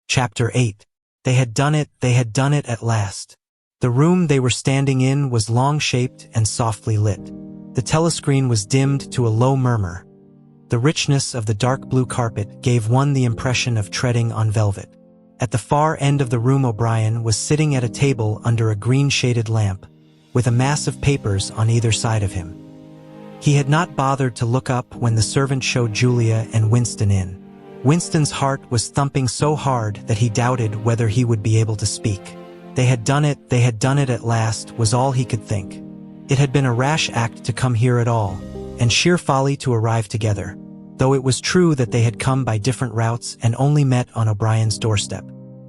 Chapter 8. They had done it at last. The room they were standing in was long-shaped and softly lit. The telescreen was dimmed to a low murmur. The richness of the dark blue carpet gave one the impression of treading on velvet. At the far end of the room, O'Brien was sitting at a table under a green-shaded lamp, with a mass of papers on either side of him. He had not bothered to look up when the servant showed Julia and Winston in. Winston's heart was thumping so hard that he doubted whether he would be able to speak. They had done it at last, was all he could think. It had been a rash act to come here at all, and sheer folly to arrive together, though it was true that they had come by different routes and only met on O'Brien's doorstep.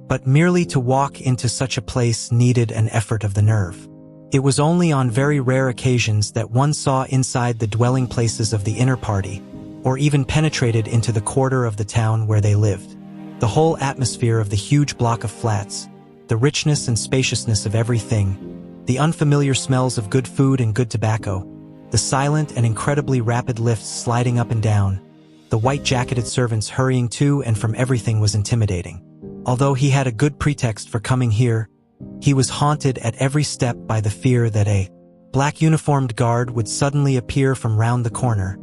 But merely to walk into such a place needed an effort of the nerve. It was only on very rare occasions that one saw inside the dwelling places of the inner party, or even penetrated into the quarter of the town where they lived. The whole atmosphere of the huge block of flats, the richness and spaciousness of everything, the unfamiliar smells of good food and good tobacco, the silent and incredibly rapid lifts sliding up and down, the white-jacketed servants hurrying to and from everything was intimidating. Although he had a good pretext for coming here, he was haunted at every step by the fear that a black-uniformed guard would suddenly appear from round the corner,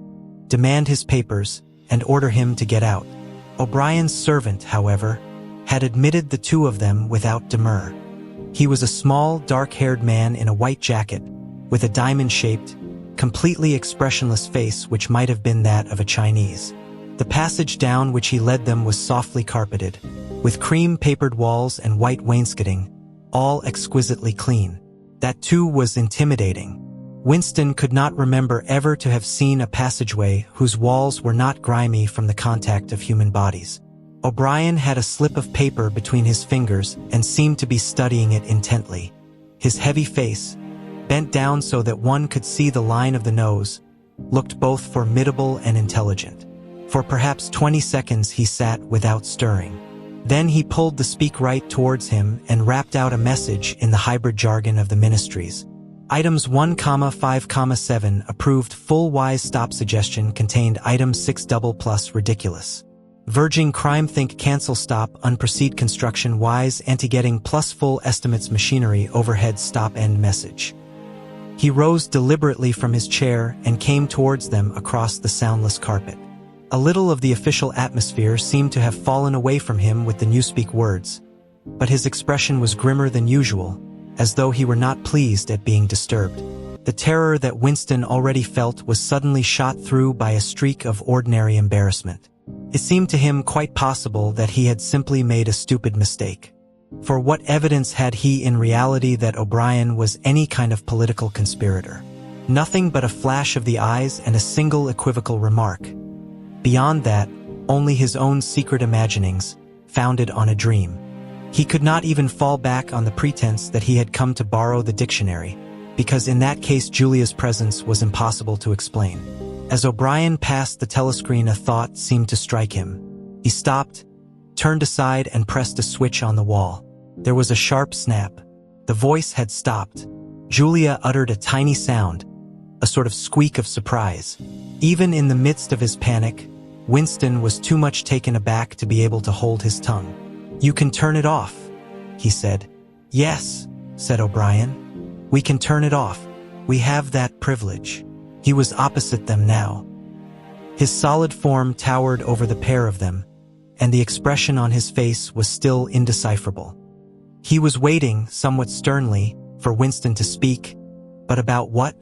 demand his papers, and order him to get out. O'Brien's servant, however, had admitted the two of them without demur. He was a small, dark-haired man in a white jacket, with a diamond-shaped, completely expressionless face which might have been that of a Chinese. The passage down which he led them was softly carpeted, with cream-papered walls and white wainscoting, all exquisitely clean. That too was intimidating. Winston could not remember ever to have seen a passageway whose walls were not grimy from the contact of human bodies. O'Brien had a slip of paper between his fingers and seemed to be studying it intently. His heavy face, bent down so that one could see the line of the nose, looked both formidable and intelligent. For perhaps 20 seconds he sat without stirring. Then he pulled the speak right towards him and rapped out a message in the hybrid jargon of the ministries. Items 1,5,7 approved full wise stop suggestion contained item 6 double plus ridiculous. Verging crime think cancel stop unproceed construction wise anti-getting plus full estimates machinery overhead stop end message. He rose deliberately from his chair and came towards them across the soundless carpet. A little of the official atmosphere seemed to have fallen away from him with the newspeak words, but his expression was grimmer than usual, as though he were not pleased at being disturbed. The terror that Winston already felt was suddenly shot through by a streak of ordinary embarrassment. It seemed to him quite possible that he had simply made a stupid mistake. For what evidence had he in reality that O'Brien was any kind of political conspirator? Nothing but a flash of the eyes and a single equivocal remark. Beyond that, only his own secret imaginings, founded on a dream. He could not even fall back on the pretense that he had come to borrow the dictionary, because in that case Julia's presence was impossible to explain. As O'Brien passed the telescreen, a thought seemed to strike him. He stopped, turned aside and pressed a switch on the wall. There was a sharp snap. The voice had stopped. Julia uttered a tiny sound, a sort of squeak of surprise. Even in the midst of his panic, Winston was too much taken aback to be able to hold his tongue. "You can turn it off," he said. "Yes," said O'Brien. "We can turn it off. We have that privilege." He was opposite them now. His solid form towered over the pair of them, and the expression on his face was still indecipherable. He was waiting, somewhat sternly, for Winston to speak, but about what?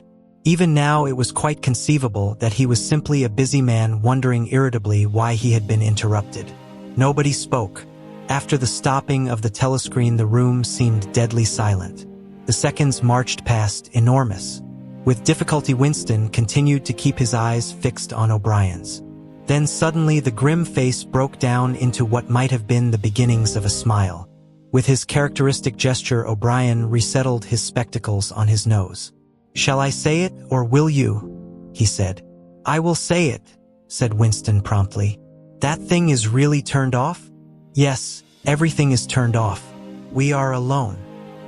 Even now it was quite conceivable that he was simply a busy man wondering irritably why he had been interrupted. Nobody spoke. After the stopping of the telescreen, the room seemed deadly silent. The seconds marched past, enormous. With difficulty Winston continued to keep his eyes fixed on O'Brien's. Then suddenly the grim face broke down into what might have been the beginnings of a smile. With his characteristic gesture, O'Brien resettled his spectacles on his nose. "Shall I say it, or will you?" he said. "I will say it," said Winston promptly. "That thing is really turned off?" "Yes, everything is turned off. We are alone.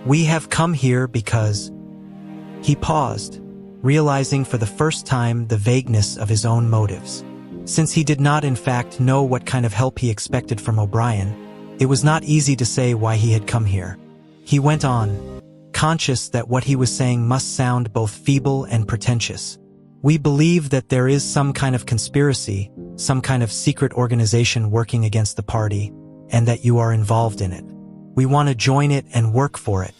We have come here because—" He paused, realizing for the first time the vagueness of his own motives. Since he did not in fact know what kind of help he expected from O'Brien, It was not easy to say why he had come here. He went on, conscious that what he was saying must sound both feeble and pretentious. We believe that there is some kind of conspiracy, some kind of secret organization working against the party, and that you are involved in it. We want to join it and work for it.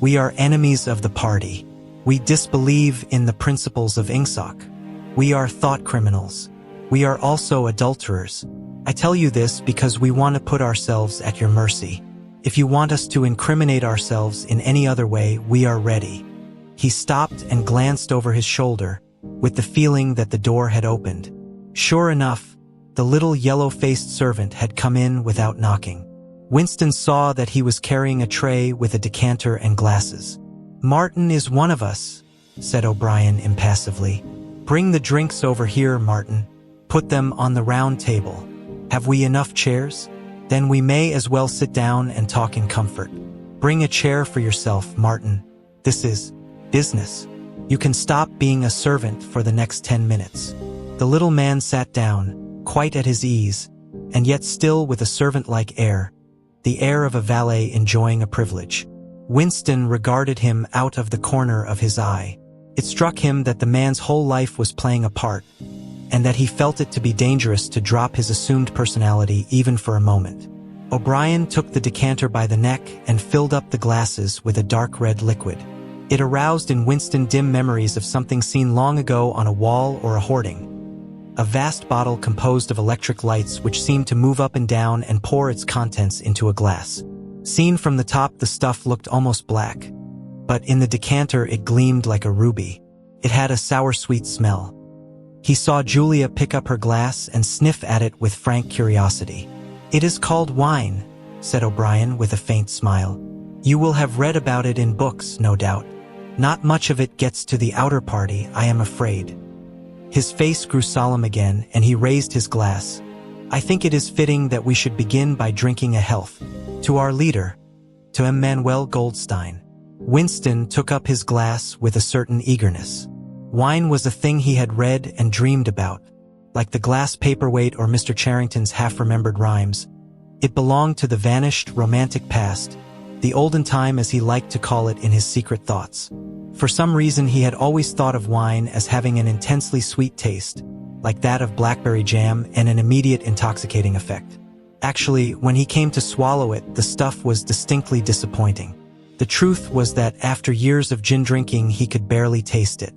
We are enemies of the party. We disbelieve in the principles of Ingsoc. We are thought criminals. We are also adulterers. I tell you this because we want to put ourselves at your mercy. If you want us to incriminate ourselves in any other way, we are ready. He stopped and glanced over his shoulder, with the feeling that the door had opened. Sure enough, the little yellow-faced servant had come in without knocking. Winston saw that he was carrying a tray with a decanter and glasses. "Martin is one of us," said O'Brien impassively. "Bring the drinks over here, Martin. Put them on the round table. Have we enough chairs? Then we may as well sit down and talk in comfort. Bring a chair for yourself, Martin. This is business. You can stop being a servant for the next 10 minutes. The little man sat down, quite at his ease, and yet still with a servant-like air, the air of a valet enjoying a privilege. Winston regarded him out of the corner of his eye. It struck him that the man's whole life was playing a part, and that he felt it to be dangerous to drop his assumed personality even for a moment. O'Brien took the decanter by the neck and filled up the glasses with a dark red liquid. It aroused in Winston dim memories of something seen long ago on a wall or a hoarding. A vast bottle composed of electric lights which seemed to move up and down and pour its contents into a glass. Seen from the top, the stuff looked almost black, but in the decanter it gleamed like a ruby. It had a sour-sweet smell. He saw Julia pick up her glass and sniff at it with frank curiosity. "It is called wine," said O'Brien with a faint smile. "You will have read about it in books, no doubt. Not much of it gets to the outer party, I am afraid." His face grew solemn again, and he raised his glass. "I think it is fitting that we should begin by drinking a health. To our leader, to Emmanuel Goldstein." Winston took up his glass with a certain eagerness. Wine was a thing he had read and dreamed about. Like the glass paperweight or Mr. Charrington's half-remembered rhymes, it belonged to the vanished, romantic past, the olden time as he liked to call it in his secret thoughts. For some reason he had always thought of wine as having an intensely sweet taste, like that of blackberry jam, and an immediate intoxicating effect. Actually, when he came to swallow it, the stuff was distinctly disappointing. The truth was that after years of gin drinking he could barely taste it.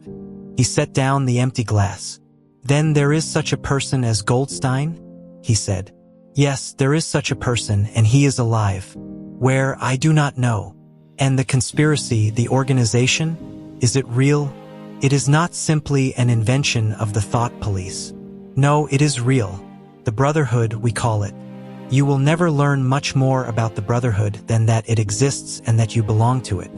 He set down the empty glass. "Then there is such a person as Goldstein?" he said. "Yes, there is such a person, and he is alive. Where, I do not know. And the conspiracy, the organization, is it real? It is not simply an invention of the thought police. No, it is real. The Brotherhood, we call it. You will never learn much more about the Brotherhood than that it exists and that you belong to it.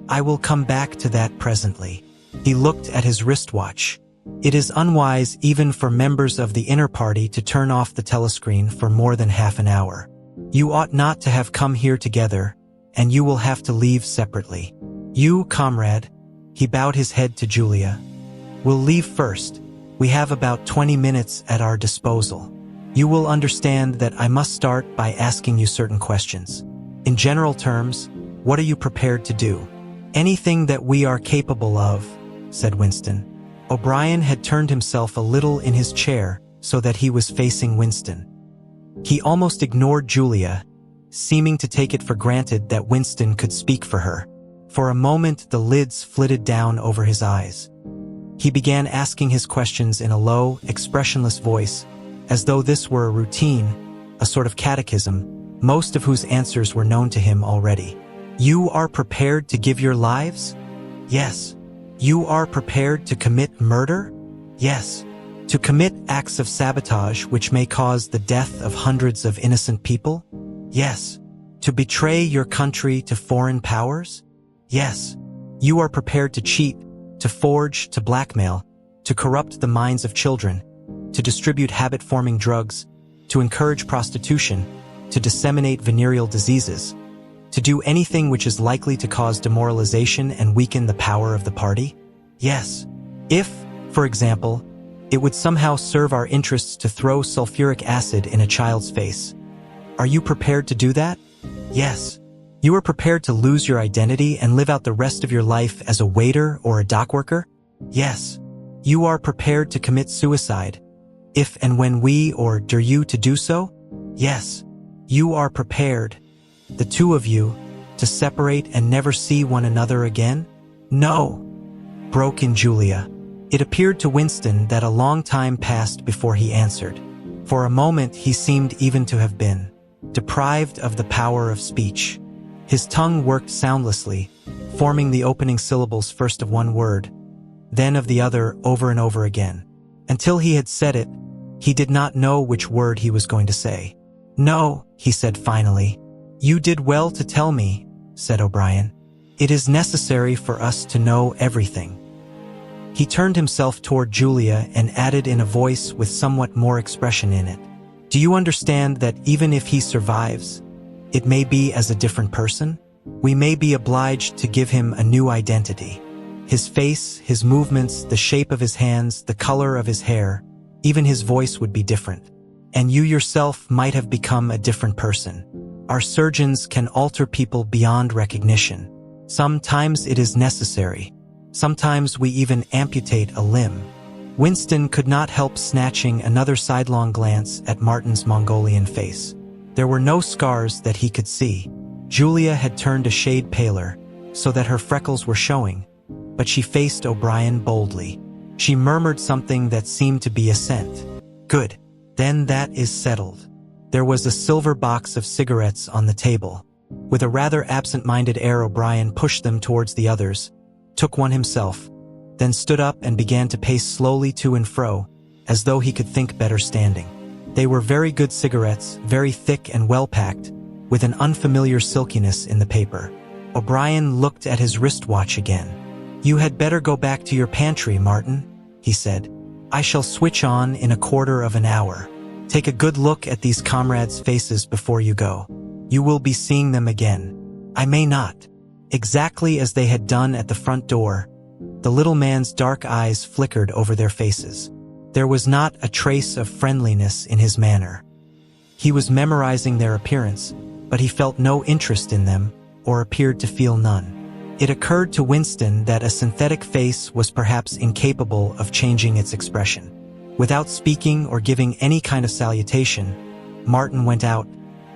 I will come back to that presently." He looked at his wristwatch. "It is unwise even for members of the inner party to turn off the telescreen for more than half an hour. You ought not to have come here together, and you will have to leave separately. You, comrade," he bowed his head to Julia, "will leave first. We have about 20 minutes at our disposal. You will understand that I must start by asking you certain questions. In general terms, what are you prepared to do?" "Anything that we are capable of," said Winston. O'Brien had turned himself a little in his chair so that he was facing Winston. He almost ignored Julia, seeming to take it for granted that Winston could speak for her. For a moment the lids flitted down over his eyes. He began asking his questions in a low, expressionless voice, as though this were a routine, a sort of catechism, most of whose answers were known to him already. "You are prepared to give your lives?" "Yes." "You are prepared to commit murder?" "Yes." "To commit acts of sabotage which may cause the death of hundreds of innocent people?" "Yes." "To betray your country to foreign powers?" "Yes." "You are prepared to cheat, to forge, to blackmail, to corrupt the minds of children, to distribute habit-forming drugs, to encourage prostitution, to disseminate venereal diseases, to do anything which is likely to cause demoralization and weaken the power of the party?" "Yes." "If, for example, it would somehow serve our interests to throw sulfuric acid in a child's face, Are you prepared to do that? Yes. You are prepared to lose your identity and live out the rest of your life as a waiter or a dock worker? Yes. You are prepared to commit suicide, if and when we order you to do so? Yes. You are prepared, the two of you, to separate and never see one another again? No, broke in Julia. It appeared to Winston that a long time passed before he answered. For a moment he seemed even to have been deprived of the power of speech. His tongue worked soundlessly, forming the opening syllables first of one word, then of the other over and over again. Until he had said it, he did not know which word he was going to say. No, he said finally. You did well to tell me, said O'Brien. It is necessary for us to know everything. He turned himself toward Julia and added in a voice with somewhat more expression in it. Do you understand that even if he survives, it may be as a different person? We may be obliged to give him a new identity. His face, his movements, the shape of his hands, the color of his hair, even his voice would be different. And you yourself might have become a different person. Our surgeons can alter people beyond recognition. Sometimes it is necessary. Sometimes we even amputate a limb. Winston could not help snatching another sidelong glance at Martin's Mongolian face. There were no scars that he could see. Julia had turned a shade paler, so that her freckles were showing, but she faced O'Brien boldly. She murmured something that seemed to be assent. Good. Then that is settled. There was a silver box of cigarettes on the table. With a rather absent-minded air, O'Brien pushed them towards the others, took one himself, then stood up and began to pace slowly to and fro, as though he could think better standing. They were very good cigarettes, very thick and well-packed, with an unfamiliar silkiness in the paper. O'Brien looked at his wristwatch again. You had better go back to your pantry, Martin, he said. I shall switch on in a quarter of an hour. Take a good look at these comrades' faces before you go. You will be seeing them again. I may not. Exactly as they had done at the front door, the little man's dark eyes flickered over their faces. There was not a trace of friendliness in his manner. He was memorizing their appearance, but he felt no interest in them, or appeared to feel none. It occurred to Winston that a synthetic face was perhaps incapable of changing its expression. Without speaking or giving any kind of salutation, Martin went out,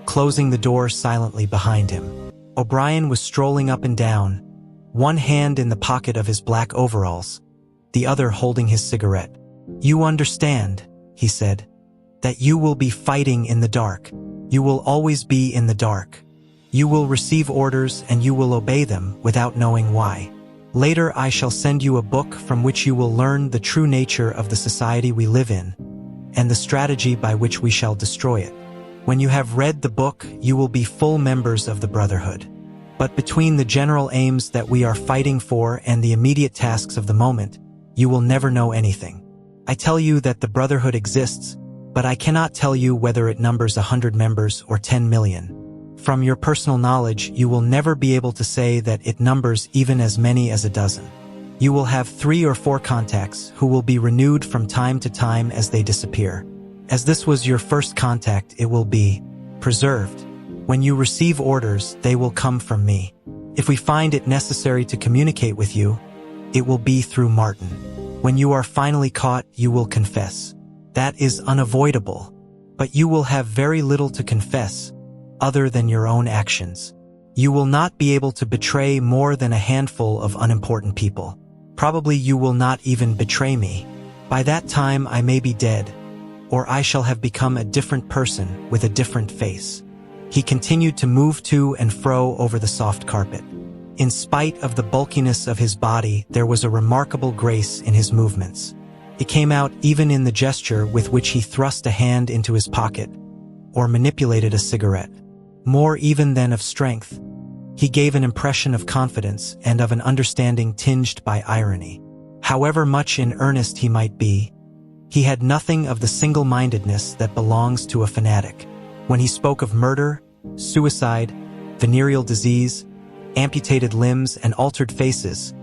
closing the door silently behind him. O'Brien was strolling up and down, one hand in the pocket of his black overalls, the other holding his cigarette. You understand, he said, that you will be fighting in the dark. You will always be in the dark. You will receive orders and you will obey them without knowing why. Later I shall send you a book from which you will learn the true nature of the society we live in, and the strategy by which we shall destroy it. When you have read the book, you will be full members of the Brotherhood. But between the general aims that we are fighting for and the immediate tasks of the moment, you will never know anything. I tell you that the Brotherhood exists, but I cannot tell you whether it numbers 100 members or 10 million. From your personal knowledge, you will never be able to say that it numbers even as many as a dozen. You will have 3 or 4 contacts who will be renewed from time to time as they disappear. As this was your first contact, it will be preserved. When you receive orders, they will come from me. If we find it necessary to communicate with you, it will be through Martin. When you are finally caught, you will confess. That is unavoidable. But you will have very little to confess, other than your own actions. You will not be able to betray more than a handful of unimportant people. Probably you will not even betray me. By that time I may be dead, or I shall have become a different person with a different face. He continued to move to and fro over the soft carpet. In spite of the bulkiness of his body, there was a remarkable grace in his movements. It came out even in the gesture with which he thrust a hand into his pocket, or manipulated a cigarette. More even than of strength, he gave an impression of confidence and of an understanding tinged by irony. However much in earnest he might be, he had nothing of the single-mindedness that belongs to a fanatic. When he spoke of murder, suicide, venereal disease, amputated limbs, and altered faces,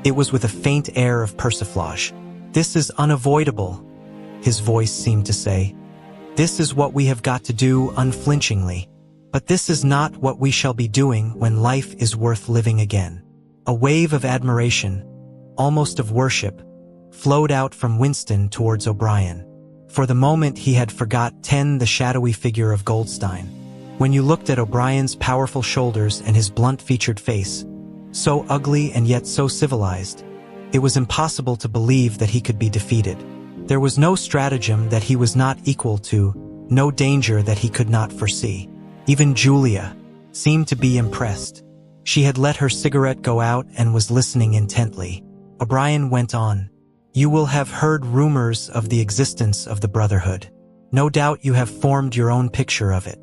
it was with a faint air of persiflage. This is unavoidable, his voice seemed to say. This is what we have got to do unflinchingly. But this is not what we shall be doing when life is worth living again. A wave of admiration, almost of worship, flowed out from Winston towards O'Brien. For the moment he had forgotten the shadowy figure of Goldstein. When you looked at O'Brien's powerful shoulders and his blunt-featured face, so ugly and yet so civilized, it was impossible to believe that he could be defeated. There was no stratagem that he was not equal to, no danger that he could not foresee. Even Julia seemed to be impressed. She had let her cigarette go out and was listening intently. O'Brien went on. You will have heard rumors of the existence of the Brotherhood. No doubt you have formed your own picture of it.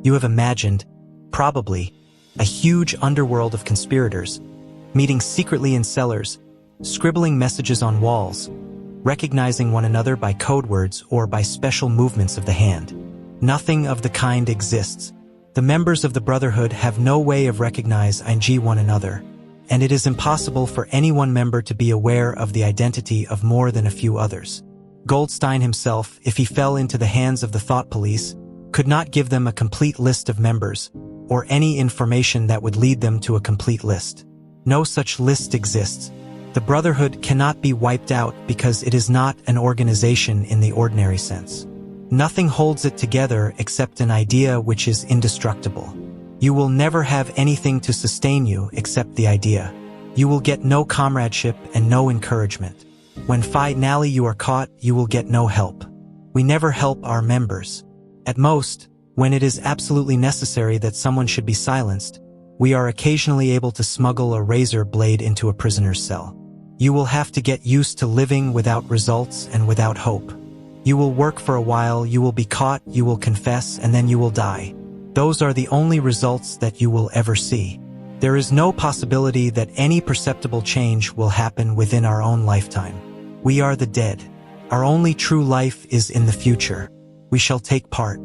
You have imagined, probably, a huge underworld of conspirators, meeting secretly in cellars, scribbling messages on walls, recognizing one another by code words or by special movements of the hand. Nothing of the kind exists. The members of the Brotherhood have no way of recognizing one another, and it is impossible for any one member to be aware of the identity of more than a few others. Goldstein himself, if he fell into the hands of the thought police, could not give them a complete list of members, or any information that would lead them to a complete list. No such list exists. The Brotherhood cannot be wiped out because it is not an organization in the ordinary sense. Nothing holds it together except an idea which is indestructible. You will never have anything to sustain you except the idea. You will get no comradeship and no encouragement. When finally you are caught, you will get no help. We never help our members. At most, when it is absolutely necessary that someone should be silenced, we are occasionally able to smuggle a razor blade into a prisoner's cell. You will have to get used to living without results and without hope. You will work for a while, you will be caught, you will confess, and then you will die. Those are the only results that you will ever see. There is no possibility that any perceptible change will happen within our own lifetime. We are the dead. Our only true life is in the future. We shall take part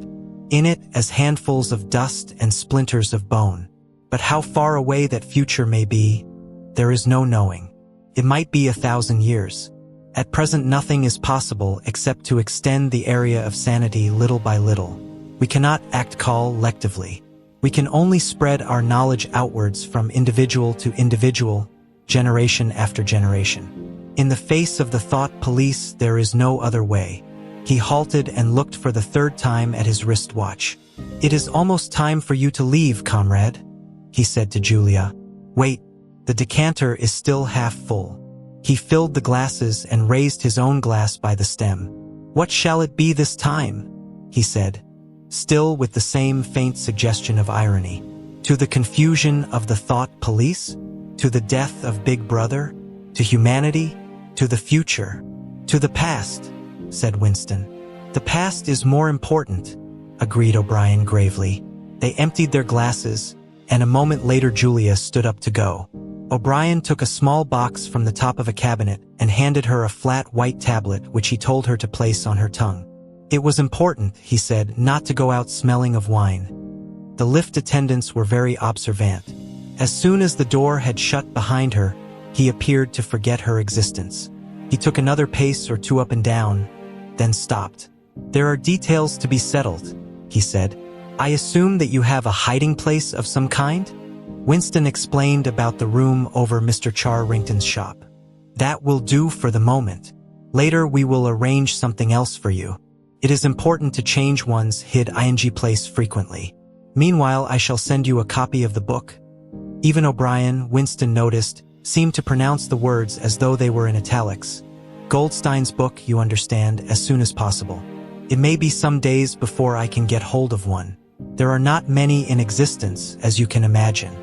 in it as handfuls of dust and splinters of bone. But how far away that future may be, there is no knowing. It might be 1,000 years. At present nothing is possible except to extend the area of sanity little by little. We cannot act collectively. We can only spread our knowledge outwards from individual to individual, generation after generation. In the face of the thought police, there is no other way. He halted and looked for the third time at his wristwatch. It is almost time for you to leave, comrade, he said to Julia. Wait, the decanter is still half full. He filled the glasses and raised his own glass by the stem. What shall it be this time? He said, still with the same faint suggestion of irony. To the confusion of the thought police? To the death of Big Brother? To humanity? To the future? To the past? Said Winston. The past is more important, agreed O'Brien gravely. They emptied their glasses, and a moment later Julia stood up to go. O'Brien took a small box from the top of a cabinet and handed her a flat white tablet which he told her to place on her tongue. It was important, he said, not to go out smelling of wine. The lift attendants were very observant. As soon as the door had shut behind her, he appeared to forget her existence. He took another pace or two up and down, then stopped. There are details to be settled, he said. I assume that you have a hiding place of some kind? Winston explained about the room over Mr. Charrington's shop. That will do for the moment. Later we will arrange something else for you. It is important to change one's hid-ing place frequently. Meanwhile, I shall send you a copy of the book. Even O'Brien, Winston noticed, seemed to pronounce the words as though they were in italics. Goldstein's book, you understand, as soon as possible. It may be some days before I can get hold of one. There are not many in existence, as you can imagine.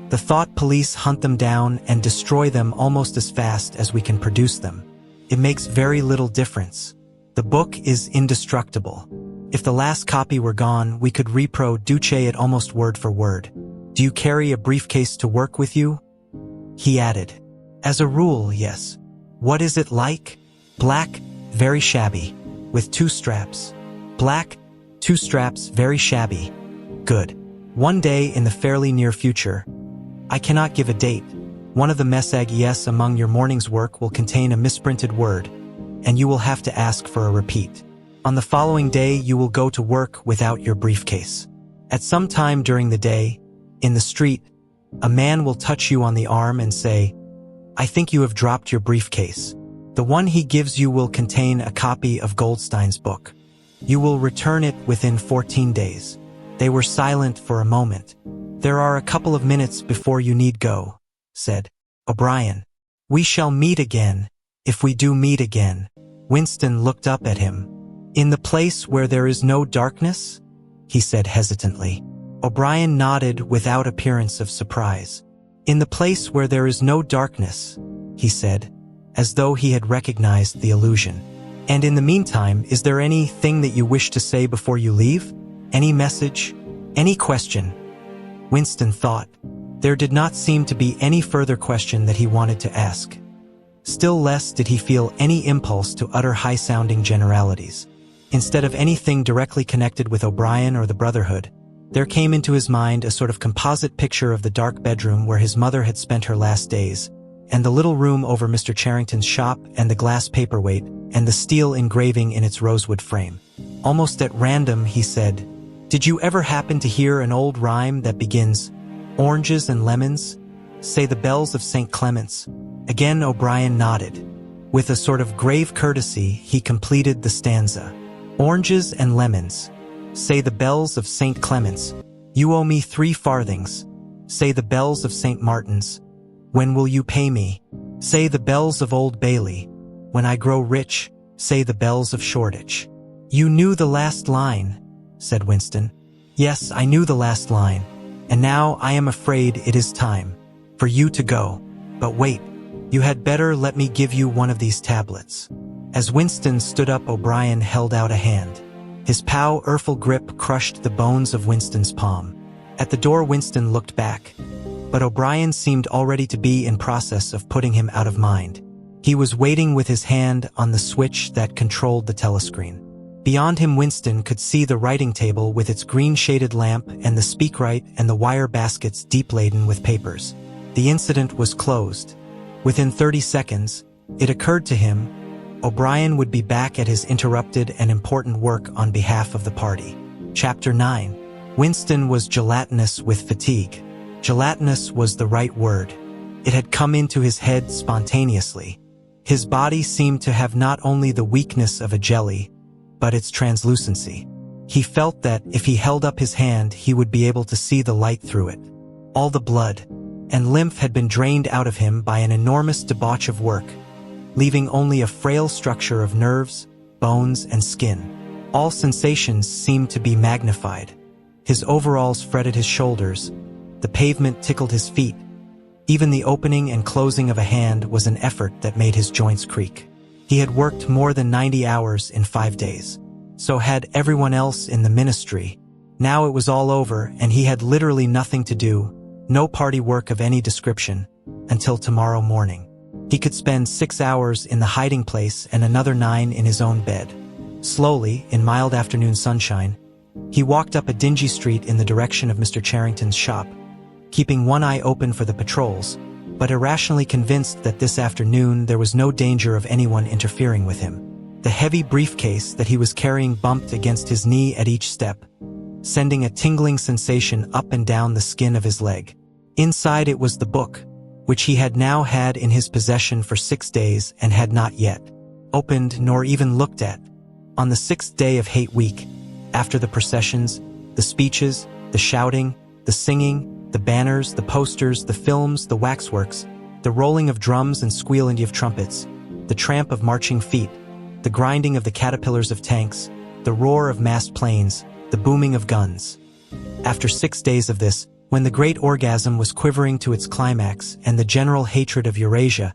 The thought police hunt them down and destroy them almost as fast as we can produce them. It makes very little difference. The book is indestructible. If the last copy were gone, we could reproduce it almost word for word. Do you carry a briefcase to work with you? He added. As a rule, yes. What is it like? Black, very shabby, with 2 straps. Black, 2 straps, very shabby. Good. One day in the fairly near future. I cannot give a date. One of the messages among your morning's work will contain a misprinted word, and you will have to ask for a repeat. On the following day you will go to work without your briefcase. At some time during the day, in the street, a man will touch you on the arm and say, "I think you have dropped your briefcase." The one he gives you will contain a copy of Goldstein's book. You will return it within 14 days. They were silent for a moment. "There are a couple of minutes before you need go," said O'Brien. "We shall meet again, if we do meet again." Winston looked up at him. "In the place where there is no darkness?" he said hesitantly. O'Brien nodded without appearance of surprise. "In the place where there is no darkness," he said, as though he had recognized the allusion. "And in the meantime, is there anything that you wish to say before you leave? Any message? Any question?" Winston thought. There did not seem to be any further question that he wanted to ask. Still less did he feel any impulse to utter high-sounding generalities. Instead of anything directly connected with O'Brien or the Brotherhood, there came into his mind a sort of composite picture of the dark bedroom where his mother had spent her last days, and the little room over Mr. Charrington's shop, and the glass paperweight, and the steel engraving in its rosewood frame. Almost at random, he said, "Did you ever happen to hear an old rhyme that begins, 'Oranges and lemons, say the bells of St. Clement's'?" Again O'Brien nodded. With a sort of grave courtesy, he completed the stanza. "Oranges and lemons, say the bells of St. Clement's. You owe me 3 farthings, say the bells of St. Martin's. When will you pay me? Say the bells of Old Bailey. When I grow rich, say the bells of Shoreditch." "You knew the last line," said Winston. "Yes, I knew the last line, and now I am afraid it is time for you to go. But wait, you had better let me give you one of these tablets." As Winston stood up, O'Brien held out a hand. His powerful grip crushed the bones of Winston's palm. At the door, Winston looked back, but O'Brien seemed already to be in process of putting him out of mind. He was waiting with his hand on the switch that controlled the telescreen. Beyond him, Winston could see the writing table with its green-shaded lamp and the speakwrite and the wire baskets deep laden with papers. The incident was closed. Within 30 seconds, it occurred to him, O'Brien would be back at his interrupted and important work on behalf of the party. Chapter 9. Winston was gelatinous with fatigue. Gelatinous was the right word. It had come into his head spontaneously. His body seemed to have not only the weakness of a jelly, but its translucency. He felt that if he held up his hand, he would be able to see the light through it. All the blood and lymph had been drained out of him by an enormous debauch of work, leaving only a frail structure of nerves, bones, and skin. All sensations seemed to be magnified. His overalls fretted his shoulders. The pavement tickled his feet. Even the opening and closing of a hand was an effort that made his joints creak. He had worked more than 90 hours in 5 days. So had everyone else in the ministry. Now it was all over, and he had literally nothing to do, no party work of any description, until tomorrow morning. He could spend 6 hours in the hiding place and another 9 in his own bed. Slowly, in mild afternoon sunshine, he walked up a dingy street in the direction of Mr. Charrington's shop, keeping one eye open for the patrols, but irrationally convinced that this afternoon there was no danger of anyone interfering with him. The heavy briefcase that he was carrying bumped against his knee at each step, sending a tingling sensation up and down the skin of his leg. Inside it was the book, which he had now had in his possession for 6 days and had not yet opened nor even looked at. On the 6th day of Hate Week, after the processions, the speeches, the shouting, the singing, the banners, the posters, the films, the waxworks, the rolling of drums and squealing of trumpets, the tramp of marching feet, the grinding of the caterpillars of tanks, the roar of massed planes, the booming of guns. After 6 days of this, when the great orgasm was quivering to its climax and the general hatred of Eurasia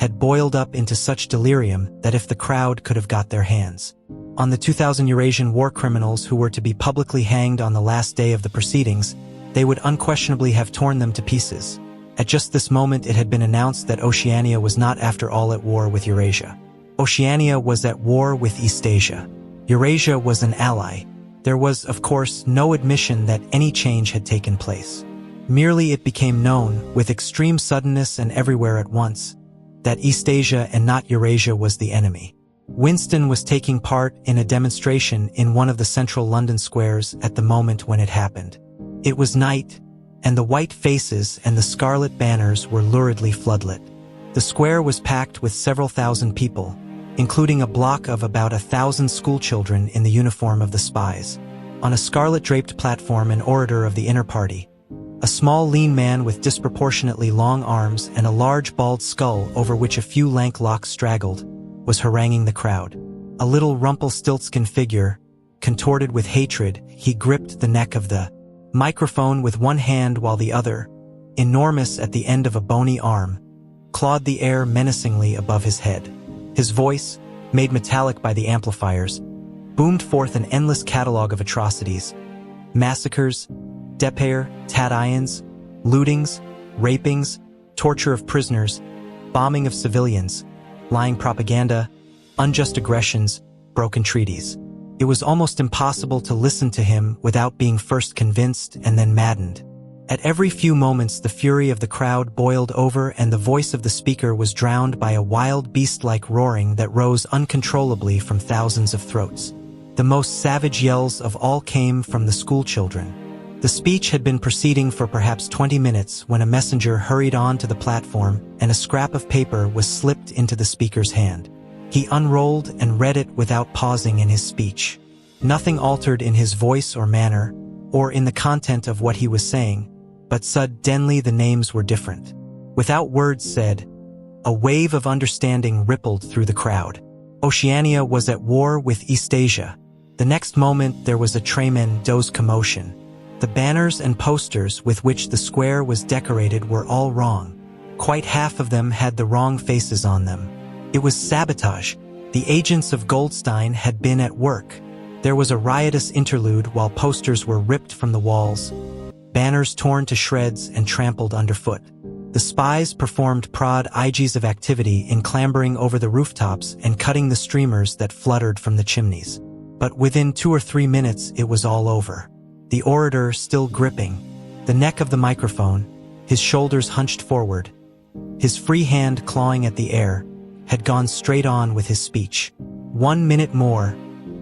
had boiled up into such delirium that if the crowd could have got their hands on the 2,000 Eurasian war criminals who were to be publicly hanged on the last day of the proceedings, they would unquestionably have torn them to pieces. At just this moment it had been announced that Oceania was not after all at war with Eurasia. Oceania was at war with Eastasia. Eurasia was an ally. There was, of course, no admission that any change had taken place. Merely it became known, with extreme suddenness and everywhere at once, that Eastasia and not Eurasia was the enemy. Winston was taking part in a demonstration in one of the central London squares at the moment when it happened. It was night, and the white faces and the scarlet banners were luridly floodlit. The square was packed with several thousand people, including a block of about 1,000 schoolchildren in the uniform of the spies. On a scarlet-draped platform, an orator of the inner party, a small lean man with disproportionately long arms and a large bald skull over which a few lank locks straggled, was haranguing the crowd. A little Rumpelstiltskin figure, contorted with hatred, he gripped the neck of the microphone with one hand while the other, enormous at the end of a bony arm, clawed the air menacingly above his head. His voice, made metallic by the amplifiers, boomed forth an endless catalog of atrocities: massacres, dépêre, tat-ions, lootings, rapings, torture of prisoners, bombing of civilians, lying propaganda, unjust aggressions, broken treaties. It was almost impossible to listen to him without being first convinced and then maddened. At every few moments the fury of the crowd boiled over and the voice of the speaker was drowned by a wild beast-like roaring that rose uncontrollably from thousands of throats. The most savage yells of all came from the schoolchildren. The speech had been proceeding for perhaps 20 minutes when a messenger hurried on to the platform and a scrap of paper was slipped into the speaker's hand. He unrolled and read it without pausing in his speech. Nothing altered in his voice or manner, or in the content of what he was saying, but suddenly the names were different. Without words said, a wave of understanding rippled through the crowd. Oceania was at war with Eastasia. The next moment there was a tremendous commotion. The banners and posters with which the square was decorated were all wrong. Quite half of them had the wrong faces on them. It was sabotage. The agents of Goldstein had been at work. There was a riotous interlude while posters were ripped from the walls, banners torn to shreds and trampled underfoot. The spies performed prodigies of activity in clambering over the rooftops and cutting the streamers that fluttered from the chimneys. But within 2 or 3 minutes it was all over. The orator still gripping the neck of the microphone, his shoulders hunched forward, his free hand clawing at the air, had gone straight on with his speech. 1 minute more,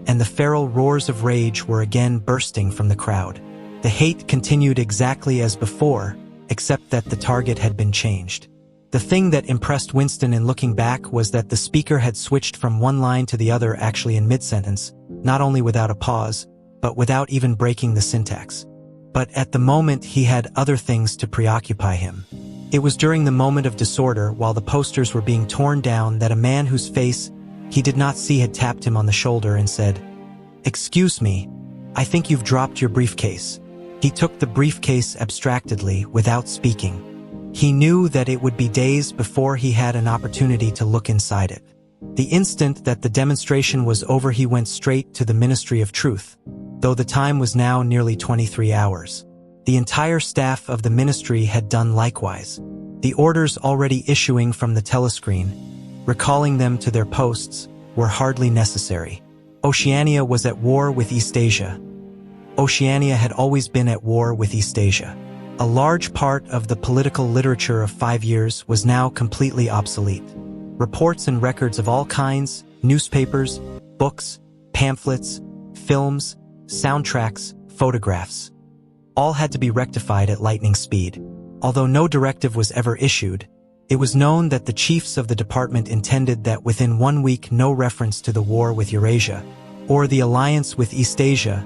and the feral roars of rage were again bursting from the crowd. The hate continued exactly as before, except that the target had been changed. The thing that impressed Winston in looking back was that the speaker had switched from one line to the other actually in mid-sentence, not only without a pause, but without even breaking the syntax. But at the moment he had other things to preoccupy him. It was during the moment of disorder while the posters were being torn down that a man whose face he did not see had tapped him on the shoulder and said, "Excuse me, I think you've dropped your briefcase." He took the briefcase abstractedly, without speaking. He knew that it would be days before he had an opportunity to look inside it. The instant that the demonstration was over he went straight to the Ministry of Truth, though the time was now nearly 23 hours. The entire staff of the ministry had done likewise. The orders already issuing from the telescreen, recalling them to their posts, were hardly necessary. Oceania was at war with Eastasia. Oceania had always been at war with Eastasia. A large part of the political literature of 5 years was now completely obsolete. Reports and records of all kinds, newspapers, books, pamphlets, films, soundtracks, photographs, all had to be rectified at lightning speed. Although no directive was ever issued, it was known that the chiefs of the department intended that within 1 week no reference to the war with Eurasia, or the alliance with Eastasia,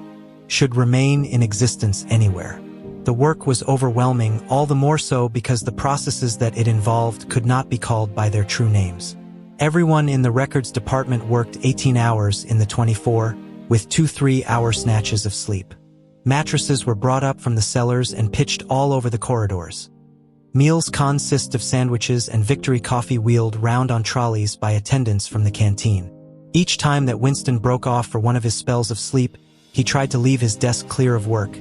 should remain in existence anywhere. The work was overwhelming, all the more so because the processes that it involved could not be called by their true names. Everyone in the records department worked 18 hours in the 24, with 2 3-hour snatches of sleep. Mattresses were brought up from the cellars and pitched all over the corridors. Meals consist of sandwiches and Victory coffee wheeled round on trolleys by attendants from the canteen. Each time that Winston broke off for one of his spells of sleep, he tried to leave his desk clear of work,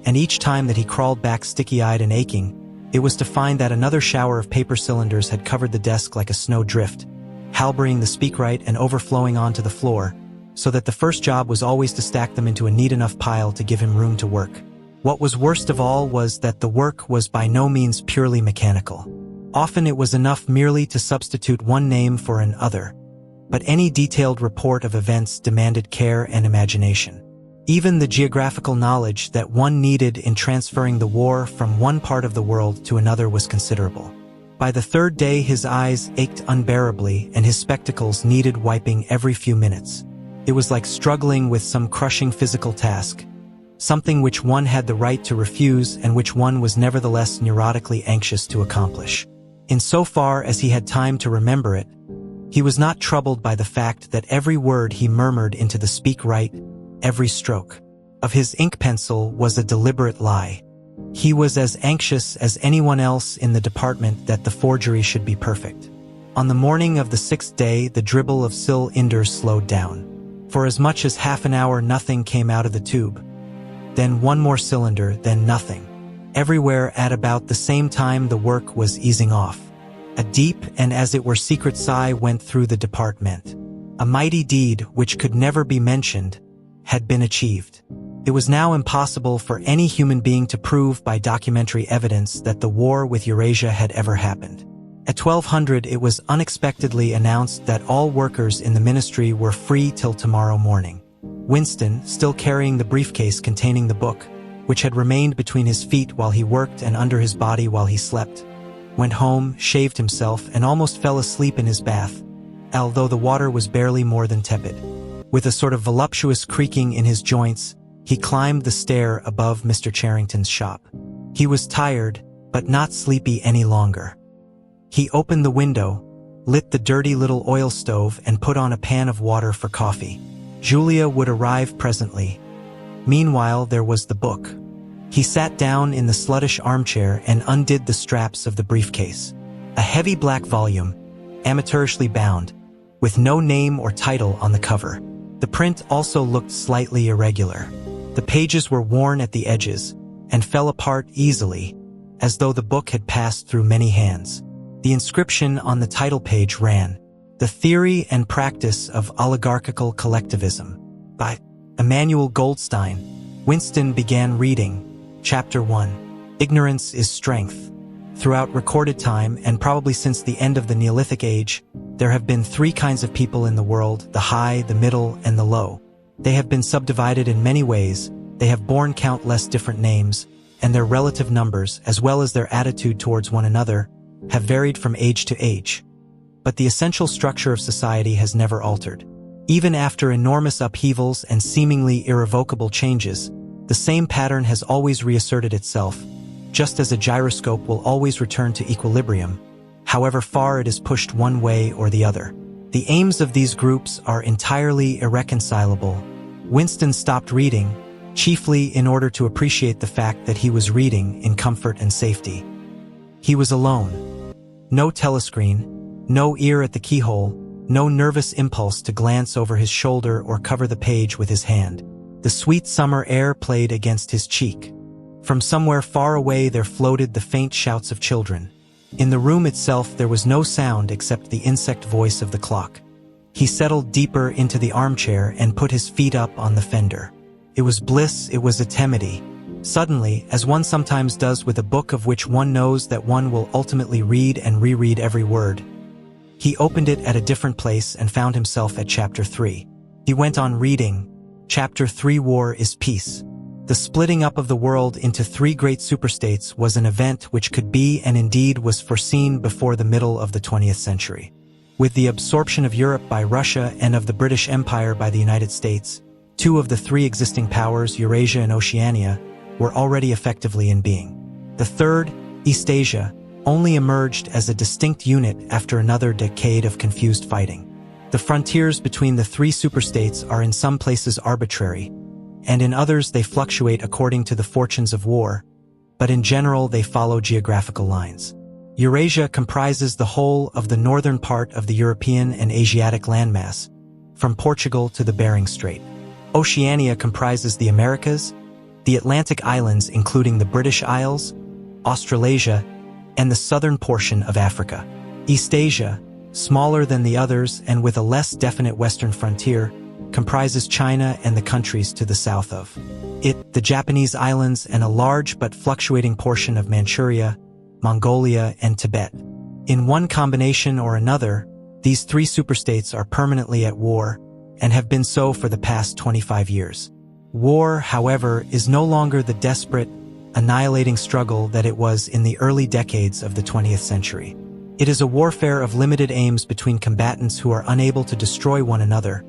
and each time that he crawled back sticky-eyed and aching, it was to find that another shower of paper cylinders had covered the desk like a snow drift, halbering the speakwrite and overflowing onto the floor, so that the first job was always to stack them into a neat enough pile to give him room to work. What was worst of all was that the work was by no means purely mechanical. Often it was enough merely to substitute one name for another, but any detailed report of events demanded care and imagination. Even the geographical knowledge that one needed in transferring the war from one part of the world to another was considerable. By the third day, his eyes ached unbearably and his spectacles needed wiping every few minutes. It was like struggling with some crushing physical task, something which one had the right to refuse and which one was nevertheless neurotically anxious to accomplish. Insofar as he had time to remember it, he was not troubled by the fact that every word he murmured into the speak right, every stroke of his ink pencil was a deliberate lie. He was as anxious as anyone else in the department that the forgery should be perfect. On the morning of the sixth day, the dribble of cylinders slowed down. For as much as half an hour, nothing came out of the tube. Then one more cylinder, then nothing. Everywhere at about the same time the work was easing off. A deep and as it were secret sigh went through the department. A mighty deed, which could never be mentioned, had been achieved. It was now impossible for any human being to prove by documentary evidence that the war with Eurasia had ever happened. At 1200 it was unexpectedly announced that all workers in the ministry were free till tomorrow morning. Winston, still carrying the briefcase containing the book, which had remained between his feet while he worked and under his body while he slept, went home, shaved himself, and almost fell asleep in his bath, although the water was barely more than tepid. With a sort of voluptuous creaking in his joints, he climbed the stair above Mr. Charrington's shop. He was tired, but not sleepy any longer. He opened the window, lit the dirty little oil stove, and put on a pan of water for coffee. Julia would arrive presently. Meanwhile, there was the book. He sat down in the sluttish armchair and undid the straps of the briefcase. A heavy black volume, amateurishly bound, with no name or title on the cover. The print also looked slightly irregular. The pages were worn at the edges and fell apart easily, as though the book had passed through many hands. The inscription on the title page ran, "The Theory and Practice of Oligarchical Collectivism," by Emanuel Goldstein. Winston began reading. Chapter 1. Ignorance is Strength. Throughout recorded time, and probably since the end of the Neolithic Age, there have been three kinds of people in the world: the high, the middle, and the low. They have been subdivided in many ways, they have borne countless different names, and their relative numbers, as well as their attitude towards one another, have varied from age to age. But the essential structure of society has never altered. Even after enormous upheavals and seemingly irrevocable changes, the same pattern has always reasserted itself, just as a gyroscope will always return to equilibrium, however far it is pushed one way or the other. The aims of these groups are entirely irreconcilable. Winston stopped reading, chiefly in order to appreciate the fact that he was reading in comfort and safety. He was alone. No telescreen, no ear at the keyhole, no nervous impulse to glance over his shoulder or cover the page with his hand. The sweet summer air played against his cheek. From somewhere far away there floated the faint shouts of children. In the room itself there was no sound except the insect voice of the clock. He settled deeper into the armchair and put his feet up on the fender. It was bliss, it was eternity. Suddenly, as one sometimes does with a book of which one knows that one will ultimately read and reread every word, he opened it at a different place and found himself at Chapter 3. He went on reading. Chapter 3: War is Peace. The splitting up of the world into three great superstates was an event which could be and indeed was foreseen before the middle of the 20th century. With the absorption of Europe by Russia and of the British Empire by the United States, two of the three existing powers, Eurasia and Oceania, were already effectively in being. The third, Eastasia, only emerged as a distinct unit after another decade of confused fighting. The frontiers between the three superstates are in some places arbitrary, and in others they fluctuate according to the fortunes of war, but in general they follow geographical lines. Eurasia comprises the whole of the northern part of the European and Asiatic landmass, from Portugal to the Bering Strait. Oceania comprises the Americas, the Atlantic islands including the British Isles, Australasia, and the southern portion of Africa. Eastasia, smaller than the others and with a less definite western frontier, comprises China and the countries to the south of it, the Japanese islands, and a large but fluctuating portion of Manchuria, Mongolia, and Tibet. In one combination or another, These three superstates are permanently at war, and have been so for the past 25 years. War, however, is no longer the desperate, annihilating struggle that it was in the early decades of the 20th century. It is a warfare of limited aims between combatants who are unable to destroy one another,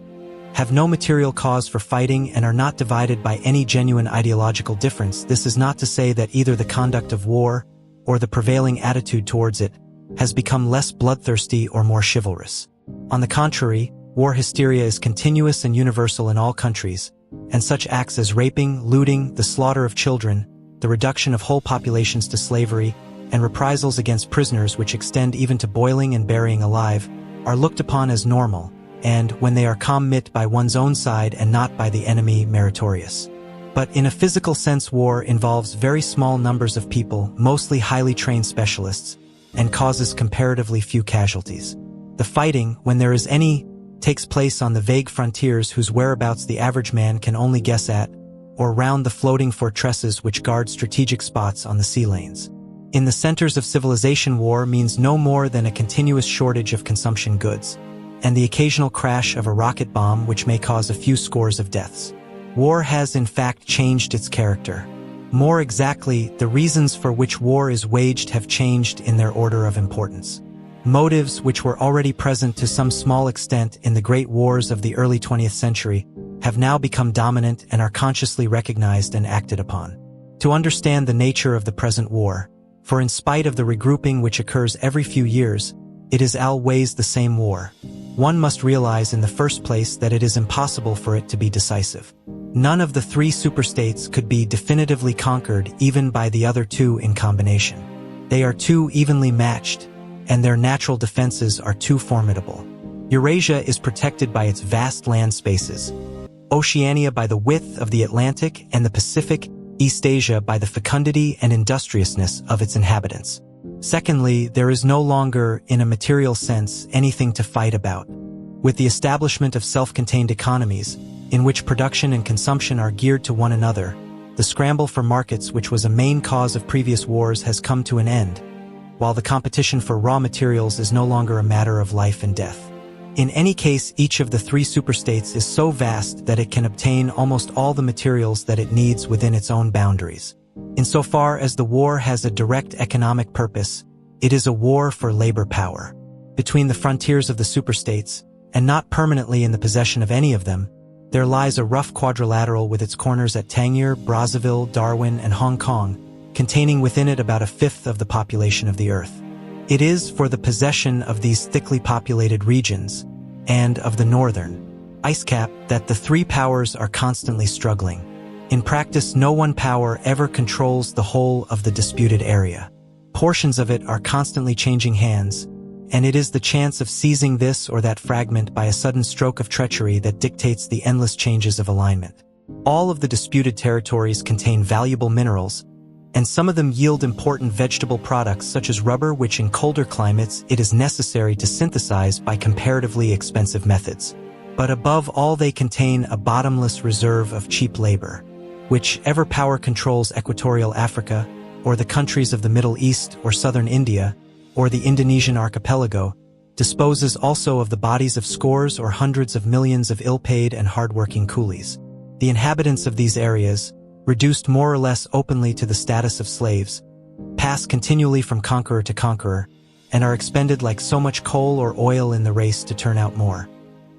have no material cause for fighting, and are not divided by any genuine ideological difference. This is not to say that either the conduct of war, or the prevailing attitude towards it, has become less bloodthirsty or more chivalrous. On the contrary, war hysteria is continuous and universal in all countries, and such acts as raping, looting, the slaughter of children, the reduction of whole populations to slavery, and reprisals against prisoners which extend even to boiling and burying alive, are looked upon as normal, and, when they are committed by one's own side and not by the enemy, meritorious. But in a physical sense, war involves very small numbers of people, mostly highly trained specialists, and causes comparatively few casualties. The fighting, when there is any, takes place on the vague frontiers whose whereabouts the average man can only guess at, or round the floating fortresses which guard strategic spots on the sea lanes. In the centers of civilization, war means no more than a continuous shortage of consumption goods, and the occasional crash of a rocket bomb which may cause a few scores of deaths. War has in fact changed its character. More exactly, the reasons for which war is waged have changed in their order of importance. Motives which were already present to some small extent in the great wars of the early 20th century have now become dominant and are consciously recognized and acted upon. To understand the nature of the present war, for in spite of the regrouping which occurs every few years, it is always the same war. One must realize in the first place that it is impossible for it to be decisive. None of the three superstates could be definitively conquered even by the other two in combination. They are too evenly matched, and their natural defenses are too formidable. Eurasia is protected by its vast land spaces, Oceania by the width of the Atlantic and the Pacific, Eastasia by the fecundity and industriousness of its inhabitants. Secondly, there is no longer, in a material sense, anything to fight about. With the establishment of self-contained economies, in which production and consumption are geared to one another, the scramble for markets which was a main cause of previous wars has come to an end, while the competition for raw materials is no longer a matter of life and death. In any case, each of the three superstates is so vast that it can obtain almost all the materials that it needs within its own boundaries. Insofar as the war has a direct economic purpose, it is a war for labor power. Between the frontiers of the superstates, and not permanently in the possession of any of them, there lies a rough quadrilateral with its corners at Tangier, Brazzaville, Darwin, and Hong Kong, containing within it about a fifth of the population of the Earth. It is for the possession of these thickly populated regions, and of the northern ice cap, that the three powers are constantly struggling. In practice, no one power ever controls the whole of the disputed area. Portions of it are constantly changing hands, and it is the chance of seizing this or that fragment by a sudden stroke of treachery that dictates the endless changes of alignment. All of the disputed territories contain valuable minerals, and some of them yield important vegetable products such as rubber, which in colder climates it is necessary to synthesize by comparatively expensive methods. But above all, they contain a bottomless reserve of cheap labor. Whichever power controls equatorial Africa, or the countries of the Middle East or southern India, or the Indonesian archipelago, disposes also of the bodies of scores or hundreds of millions of ill-paid and hard-working coolies. The inhabitants of these areas, reduced more or less openly to the status of slaves, pass continually from conqueror to conqueror, and are expended like so much coal or oil in the race to turn out more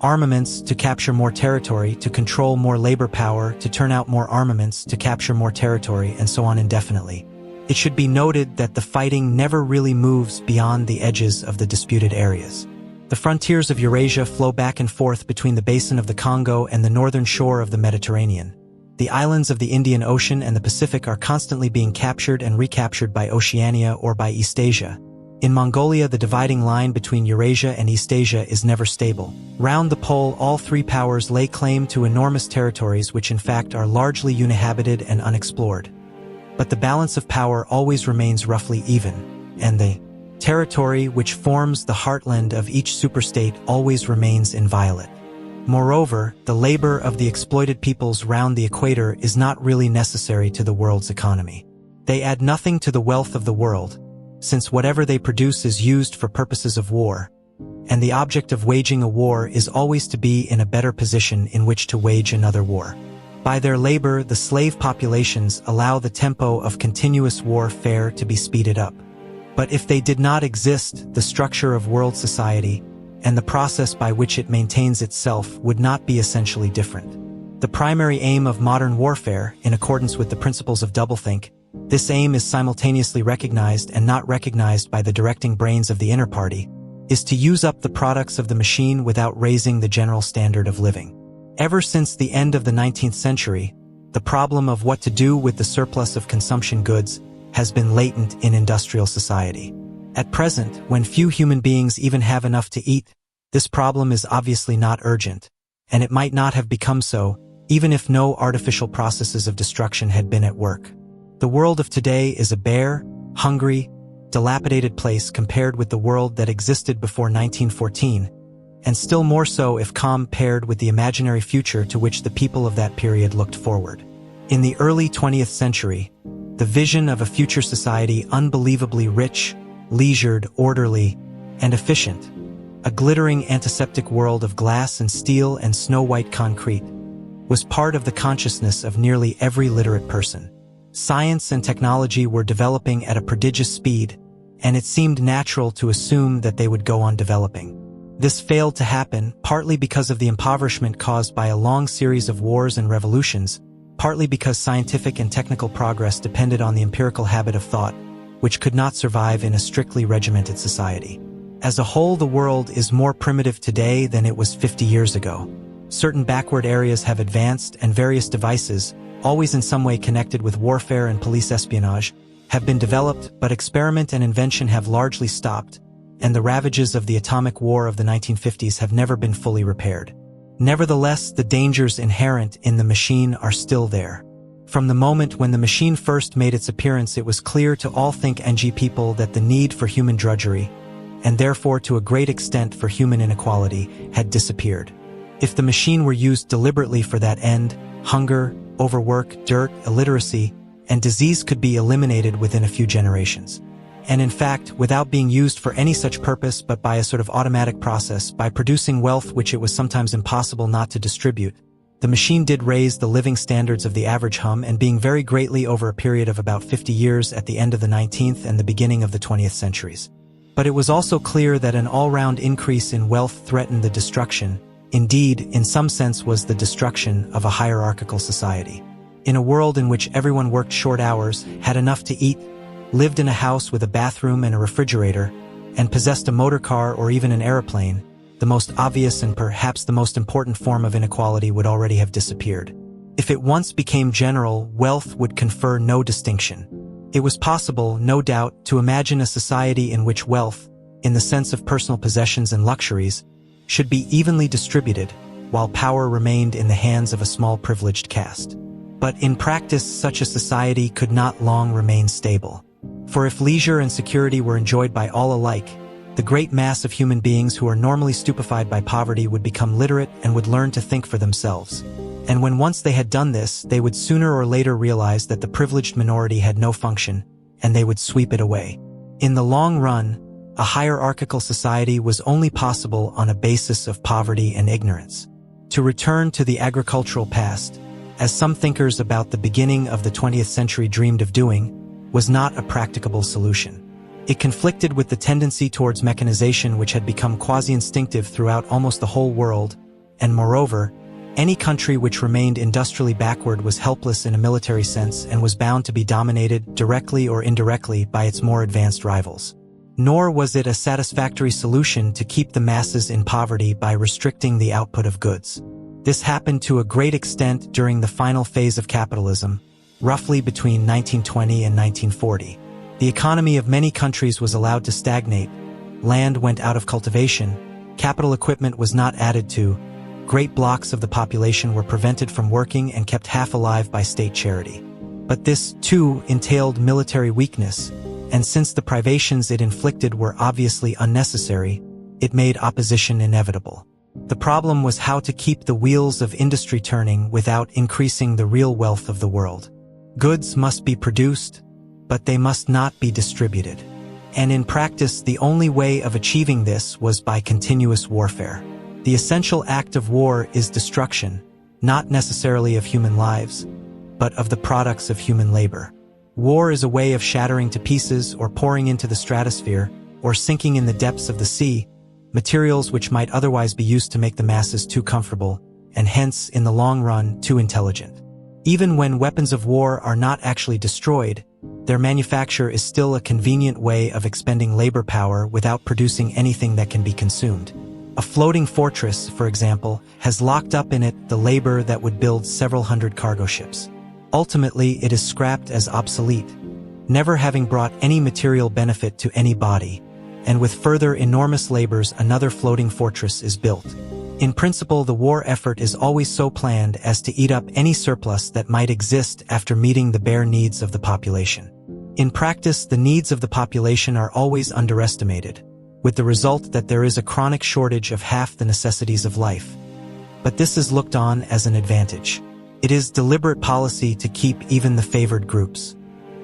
armaments, to capture more territory, to control more labor power, to turn out more armaments, to capture more territory, and so on indefinitely. It should be noted that the fighting never really moves beyond the edges of the disputed areas. The frontiers of Eurasia flow back and forth between the basin of the Congo and the northern shore of the Mediterranean. The islands of the Indian Ocean and the Pacific are constantly being captured and recaptured by Oceania or by Eastasia. In Mongolia, the dividing line between Eurasia and Eastasia is never stable. Round the pole, all three powers lay claim to enormous territories which in fact are largely uninhabited and unexplored. But the balance of power always remains roughly even, and the territory which forms the heartland of each superstate always remains inviolate. Moreover, the labor of the exploited peoples round the equator is not really necessary to the world's economy. They add nothing to the wealth of the world, since whatever they produce is used for purposes of war, and the object of waging a war is always to be in a better position in which to wage another war. By their labor, the slave populations allow the tempo of continuous warfare to be speeded up. But if they did not exist, the structure of world society and the process by which it maintains itself would not be essentially different. The primary aim of modern warfare, in accordance with the principles of doublethink, this aim is simultaneously recognized and not recognized by the directing brains of the inner party, is to use up the products of the machine without raising the general standard of living. Ever since the end of the 19th century, the problem of what to do with the surplus of consumption goods has been latent in industrial society. At present, when few human beings even have enough to eat, this problem is obviously not urgent, and it might not have become so, even if no artificial processes of destruction had been at work. The world of today is a bare, hungry, dilapidated place compared with the world that existed before 1914, and still more so if compared with the imaginary future to which the people of that period looked forward. In the early 20th century, the vision of a future society unbelievably rich, leisured, orderly, and efficient, a glittering antiseptic world of glass and steel and snow-white concrete, was part of the consciousness of nearly every literate person. Science and technology were developing at a prodigious speed, and it seemed natural to assume that they would go on developing. This failed to happen, partly because of the impoverishment caused by a long series of wars and revolutions, partly because scientific and technical progress depended on the empirical habit of thought, which could not survive in a strictly regimented society. As a whole, the world is more primitive today than it was 50 years ago. Certain backward areas have advanced, and various devices, always in some way connected with warfare and police espionage, have been developed, but experiment and invention have largely stopped, and the ravages of the atomic war of the 1950s have never been fully repaired. Nevertheless, the dangers inherent in the machine are still there. From the moment when the machine first made its appearance, it was clear to all think-ng people that the need for human drudgery, and therefore to a great extent for human inequality, had disappeared. If the machine were used deliberately for that end, hunger, overwork, dirt, illiteracy, and disease could be eliminated within a few generations. And in fact, without being used for any such purpose but by a sort of automatic process, by producing wealth which it was sometimes impossible not to distribute, the machine did raise the living standards of the average hum, and being very greatly over a period of about 50 years at the end of the 19th and the beginning of the 20th centuries. But it was also clear that an all-round increase in wealth threatened the destruction, indeed, in some sense was the destruction of a hierarchical society. In a world in which everyone worked short hours, had enough to eat, lived in a house with a bathroom and a refrigerator, and possessed a motor car or even an airplane, the most obvious and perhaps the most important form of inequality would already have disappeared. If it once became general, wealth would confer no distinction. It was possible, no doubt, to imagine a society in which wealth, in the sense of personal possessions and luxuries, should be evenly distributed, while power remained in the hands of a small privileged caste. But in practice, such a society could not long remain stable. For if leisure and security were enjoyed by all alike, the great mass of human beings who are normally stupefied by poverty would become literate and would learn to think for themselves. And when once they had done this, they would sooner or later realize that the privileged minority had no function, and they would sweep it away. In the long run, a hierarchical society was only possible on a basis of poverty and ignorance. To return to the agricultural past, as some thinkers about the beginning of the 20th century dreamed of doing, was not a practicable solution. It conflicted with the tendency towards mechanization which had become quasi-instinctive throughout almost the whole world, and moreover, any country which remained industrially backward was helpless in a military sense and was bound to be dominated, directly or indirectly, by its more advanced rivals. Nor was it a satisfactory solution to keep the masses in poverty by restricting the output of goods. This happened to a great extent during the final phase of capitalism, roughly between 1920 and 1940. The economy of many countries was allowed to stagnate, land went out of cultivation, capital equipment was not added to, great blocks of the population were prevented from working and kept half alive by state charity. But this, too, entailed military weakness, and since the privations it inflicted were obviously unnecessary, it made opposition inevitable. The problem was how to keep the wheels of industry turning without increasing the real wealth of the world. Goods must be produced, but they must not be distributed. And in practice, the only way of achieving this was by continuous warfare. The essential act of war is destruction, not necessarily of human lives, but of the products of human labor. War is a way of shattering to pieces or pouring into the stratosphere or sinking in the depths of the sea, materials which might otherwise be used to make the masses too comfortable, and hence, in the long run, too intelligent. Even when weapons of war are not actually destroyed, their manufacture is still a convenient way of expending labor power without producing anything that can be consumed. A floating fortress, for example, has locked up in it the labor that would build several hundred cargo ships. Ultimately, it is scrapped as obsolete, never having brought any material benefit to any body, and with further enormous labors another floating fortress is built. In principle, the war effort is always so planned as to eat up any surplus that might exist after meeting the bare needs of the population. In practice, the needs of the population are always underestimated, with the result that there is a chronic shortage of half the necessities of life. But this is looked on as an advantage. It is deliberate policy to keep even the favored groups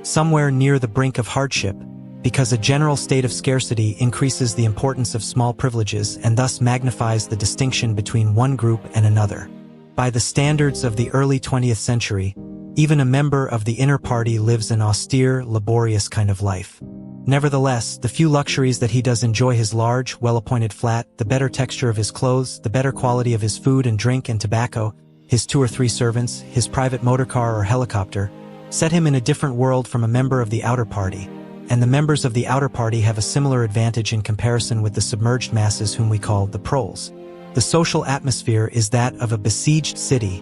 somewhere near the brink of hardship, because a general state of scarcity increases the importance of small privileges and thus magnifies the distinction between one group and another. By the standards of the early 20th century, even a member of the inner party lives an austere, laborious kind of life. Nevertheless, the few luxuries that he does enjoy, his large, well-appointed flat, the better texture of his clothes, the better quality of his food and drink and tobacco, his 2 or 3 servants, his private motor car or helicopter, set him in a different world from a member of the outer party, and the members of the outer party have a similar advantage in comparison with the submerged masses whom we call the proles. The social atmosphere is that of a besieged city,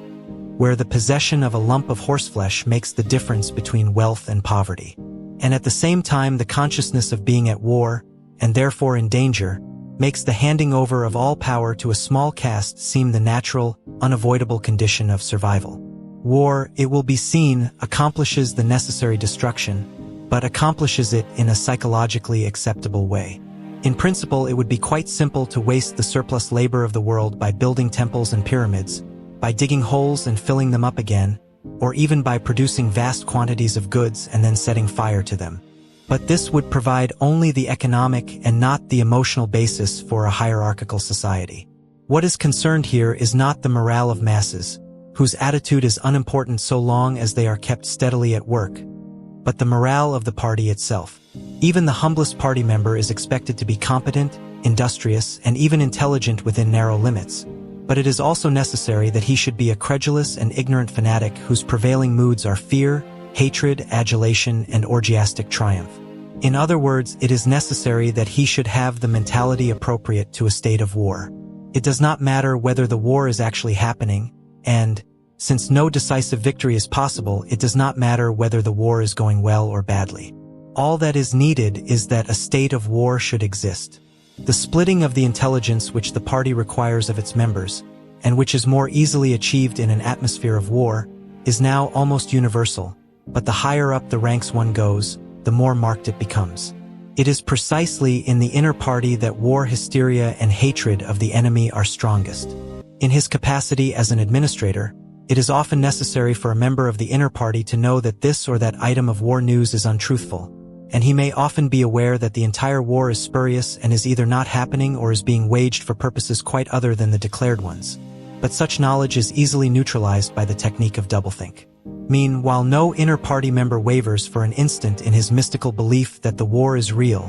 where the possession of a lump of horseflesh makes the difference between wealth and poverty. And at the same time, the consciousness of being at war, and therefore in danger, makes the handing over of all power to a small caste seem the natural, unavoidable condition of survival. War, it will be seen, accomplishes the necessary destruction, but accomplishes it in a psychologically acceptable way. In principle, it would be quite simple to waste the surplus labor of the world by building temples and pyramids, by digging holes and filling them up again, or even by producing vast quantities of goods and then setting fire to them. But this would provide only the economic and not the emotional basis for a hierarchical society. What is concerned here is not the morale of masses, whose attitude is unimportant so long as they are kept steadily at work, but the morale of the party itself. Even the humblest party member is expected to be competent, industrious, and even intelligent within narrow limits. But it is also necessary that he should be a credulous and ignorant fanatic whose prevailing moods are fear, hatred, adulation, and orgiastic triumph. In other words, it is necessary that he should have the mentality appropriate to a state of war. It does not matter whether the war is actually happening, and, since no decisive victory is possible, it does not matter whether the war is going well or badly. All that is needed is that a state of war should exist. The splitting of the intelligence which the party requires of its members, and which is more easily achieved in an atmosphere of war, is now almost universal, but the higher up the ranks one goes, the more marked it becomes. It is precisely in the inner party that war hysteria and hatred of the enemy are strongest. In his capacity as an administrator, it is often necessary for a member of the inner party to know that this or that item of war news is untruthful, and he may often be aware that the entire war is spurious and is either not happening or is being waged for purposes quite other than the declared ones. But such knowledge is easily neutralized by the technique of doublethink. Meanwhile, no inner party member wavers for an instant in his mystical belief that the war is real,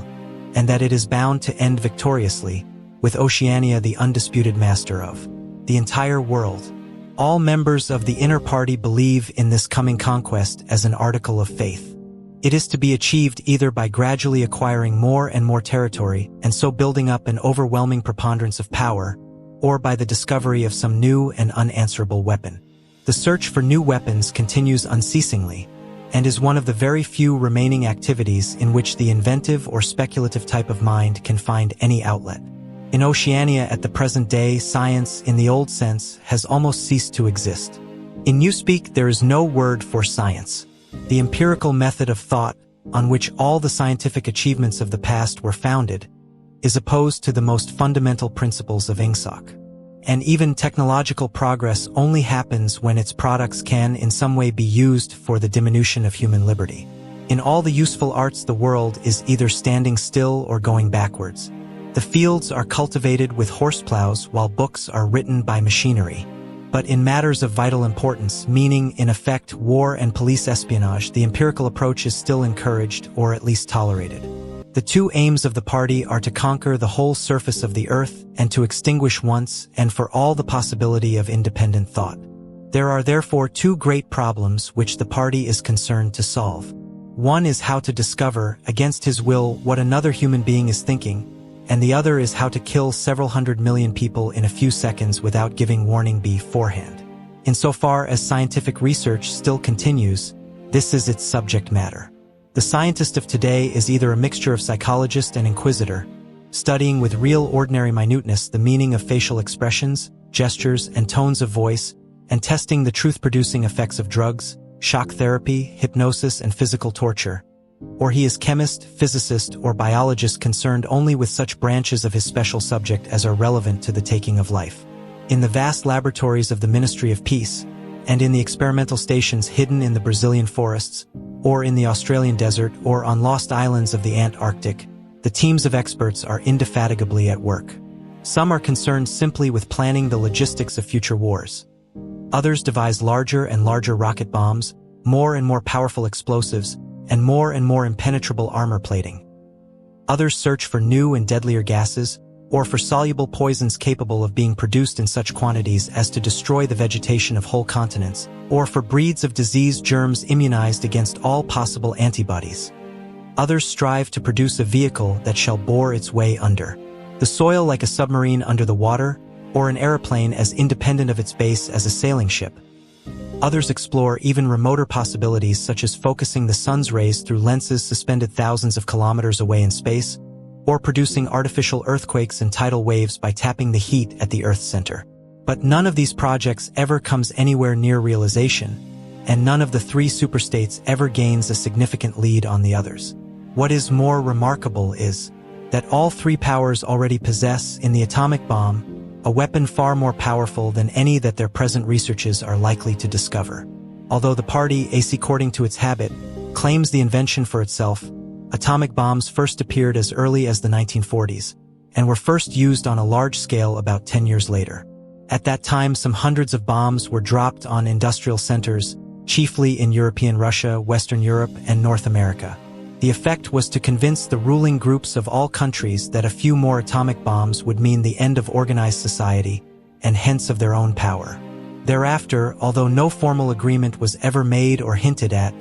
and that it is bound to end victoriously, with Oceania the undisputed master of the entire world. All members of the inner party believe in this coming conquest as an article of faith. It is to be achieved either by gradually acquiring more and more territory and so building up an overwhelming preponderance of power, or by the discovery of some new and unanswerable weapon. The search for new weapons continues unceasingly, and is one of the very few remaining activities in which the inventive or speculative type of mind can find any outlet. In Oceania at the present day, science, in the old sense, has almost ceased to exist. In Newspeak, there is no word for science. The empirical method of thought, on which all the scientific achievements of the past were founded, is opposed to the most fundamental principles of Ingsoc. And even technological progress only happens when its products can in some way be used for the diminution of human liberty. In all the useful arts, the world is either standing still or going backwards. The fields are cultivated with horseplows while books are written by machinery. But in matters of vital importance, meaning, in effect, war and police espionage, the empirical approach is still encouraged, or at least tolerated. The two aims of the party are to conquer the whole surface of the earth and to extinguish once and for all the possibility of independent thought. There are therefore two great problems which the party is concerned to solve. One is how to discover, against his will, what another human being is thinking, and the other is how to kill several 100 million people in a few seconds without giving warning beforehand. Insofar as scientific research still continues, this is its subject matter. The scientist of today is either a mixture of psychologist and inquisitor, studying with real ordinary minuteness the meaning of facial expressions, gestures, and tones of voice, and testing the truth-producing effects of drugs, shock therapy, hypnosis, and physical torture. Or he is chemist, physicist, or biologist concerned only with such branches of his special subject as are relevant to the taking of life. In the vast laboratories of the Ministry of Peace, and in the experimental stations hidden in the Brazilian forests, or in the Australian desert, or on lost islands of the Antarctic, the teams of experts are indefatigably at work. Some are concerned simply with planning the logistics of future wars. Others devise larger and larger rocket bombs, more and more powerful explosives, and more impenetrable armor plating. Others search for new and deadlier gases, or for soluble poisons capable of being produced in such quantities as to destroy the vegetation of whole continents, or for breeds of disease germs immunized against all possible antibodies. Others strive to produce a vehicle that shall bore its way under the soil like a submarine under the water, or an aeroplane as independent of its base as a sailing ship. Others explore even remoter possibilities such as focusing the sun's rays through lenses suspended thousands of kilometers away in space, or producing artificial earthquakes and tidal waves by tapping the heat at the Earth's center. But none of these projects ever comes anywhere near realization, and none of the three superstates ever gains a significant lead on the others. What is more remarkable is that all three powers already possess, in the atomic bomb, a weapon far more powerful than any that their present researches are likely to discover. Although the party, according to its habit, claims the invention for itself, atomic bombs first appeared as early as the 1940s, and were first used on a large scale about 10 years later. At that time, some hundreds of bombs were dropped on industrial centers, chiefly in European Russia, Western Europe, and North America. The effect was to convince the ruling groups of all countries that a few more atomic bombs would mean the end of organized society, and hence of their own power. Thereafter, although no formal agreement was ever made or hinted at,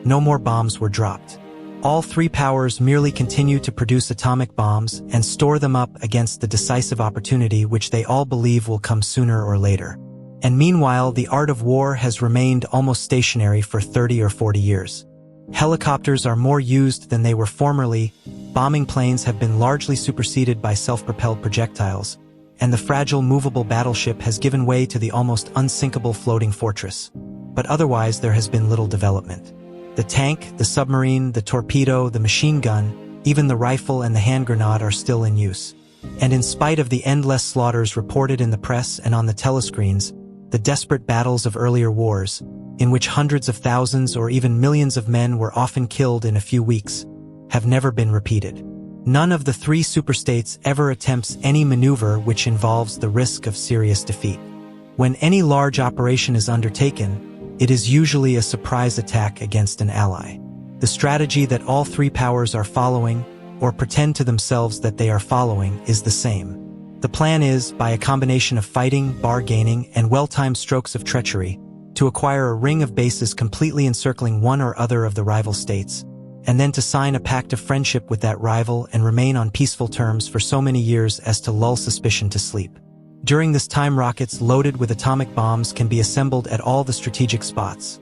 no more bombs were dropped. All three powers merely continue to produce atomic bombs and store them up against the decisive opportunity which they all believe will come sooner or later. And meanwhile, the art of war has remained almost stationary for 30 or 40 years. Helicopters are more used than they were formerly, bombing planes have been largely superseded by self-propelled projectiles, and the fragile movable battleship has given way to the almost unsinkable floating fortress. But otherwise there has been little development. The tank, the submarine, the torpedo, the machine gun, even the rifle and the hand grenade are still in use. And in spite of the endless slaughters reported in the press and on the telescreens, the desperate battles of earlier wars, in which hundreds of thousands or even millions of men were often killed in a few weeks, have never been repeated. None of the three superstates ever attempts any maneuver which involves the risk of serious defeat. When any large operation is undertaken, it is usually a surprise attack against an ally. The strategy that all three powers are following, or pretend to themselves that they are following, is the same. The plan is, by a combination of fighting, bargaining, and well-timed strokes of treachery, to acquire a ring of bases completely encircling one or other of the rival states, and then to sign a pact of friendship with that rival and remain on peaceful terms for so many years as to lull suspicion to sleep. During this time, rockets loaded with atomic bombs can be assembled at all the strategic spots.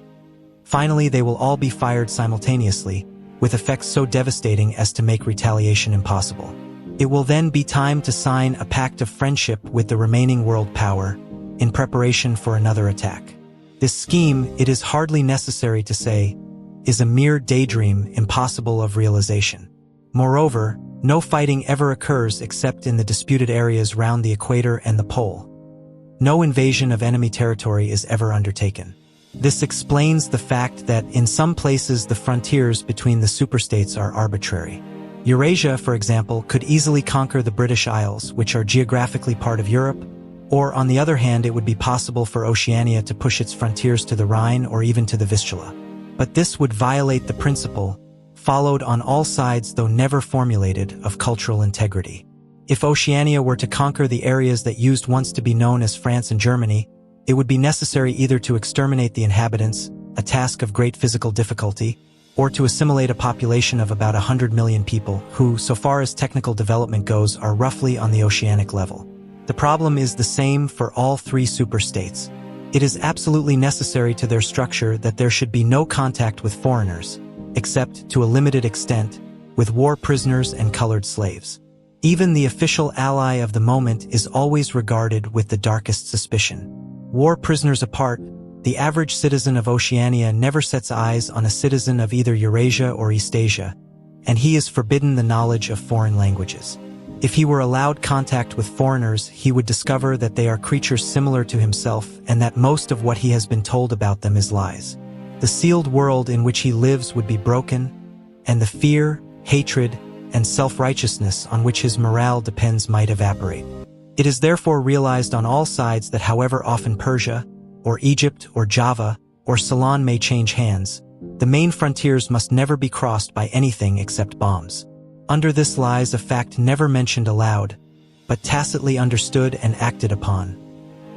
Finally, they will all be fired simultaneously, with effects so devastating as to make retaliation impossible. It will then be time to sign a pact of friendship with the remaining world power, in preparation for another attack. This scheme, it is hardly necessary to say, is a mere daydream impossible of realization. Moreover, no fighting ever occurs except in the disputed areas round the equator and the pole. No invasion of enemy territory is ever undertaken. This explains the fact that in some places the frontiers between the superstates are arbitrary. Eurasia, for example, could easily conquer the British Isles, which are geographically part of Europe, or on the other hand it would be possible for Oceania to push its frontiers to the Rhine or even to the Vistula. But this would violate the principle, followed on all sides though never formulated, of cultural integrity. If Oceania were to conquer the areas that used once to be known as France and Germany, it would be necessary either to exterminate the inhabitants, a task of great physical difficulty, or to assimilate a population of about 100 million people who, so far as technical development goes, are roughly on the oceanic level. The problem is the same for all three superstates. It is absolutely necessary to their structure that there should be no contact with foreigners, except, to a limited extent, with war prisoners and colored slaves. Even the official ally of the moment is always regarded with the darkest suspicion. War prisoners apart, the average citizen of Oceania never sets eyes on a citizen of either Eurasia or Eastasia, and he is forbidden the knowledge of foreign languages. If he were allowed contact with foreigners, he would discover that they are creatures similar to himself and that most of what he has been told about them is lies. The sealed world in which he lives would be broken, and the fear, hatred, and self-righteousness on which his morale depends might evaporate. It is therefore realized on all sides that however often Persia, or Egypt, or Java, or Ceylon may change hands, the main frontiers must never be crossed by anything except bombs. Under this lies a fact never mentioned aloud, but tacitly understood and acted upon.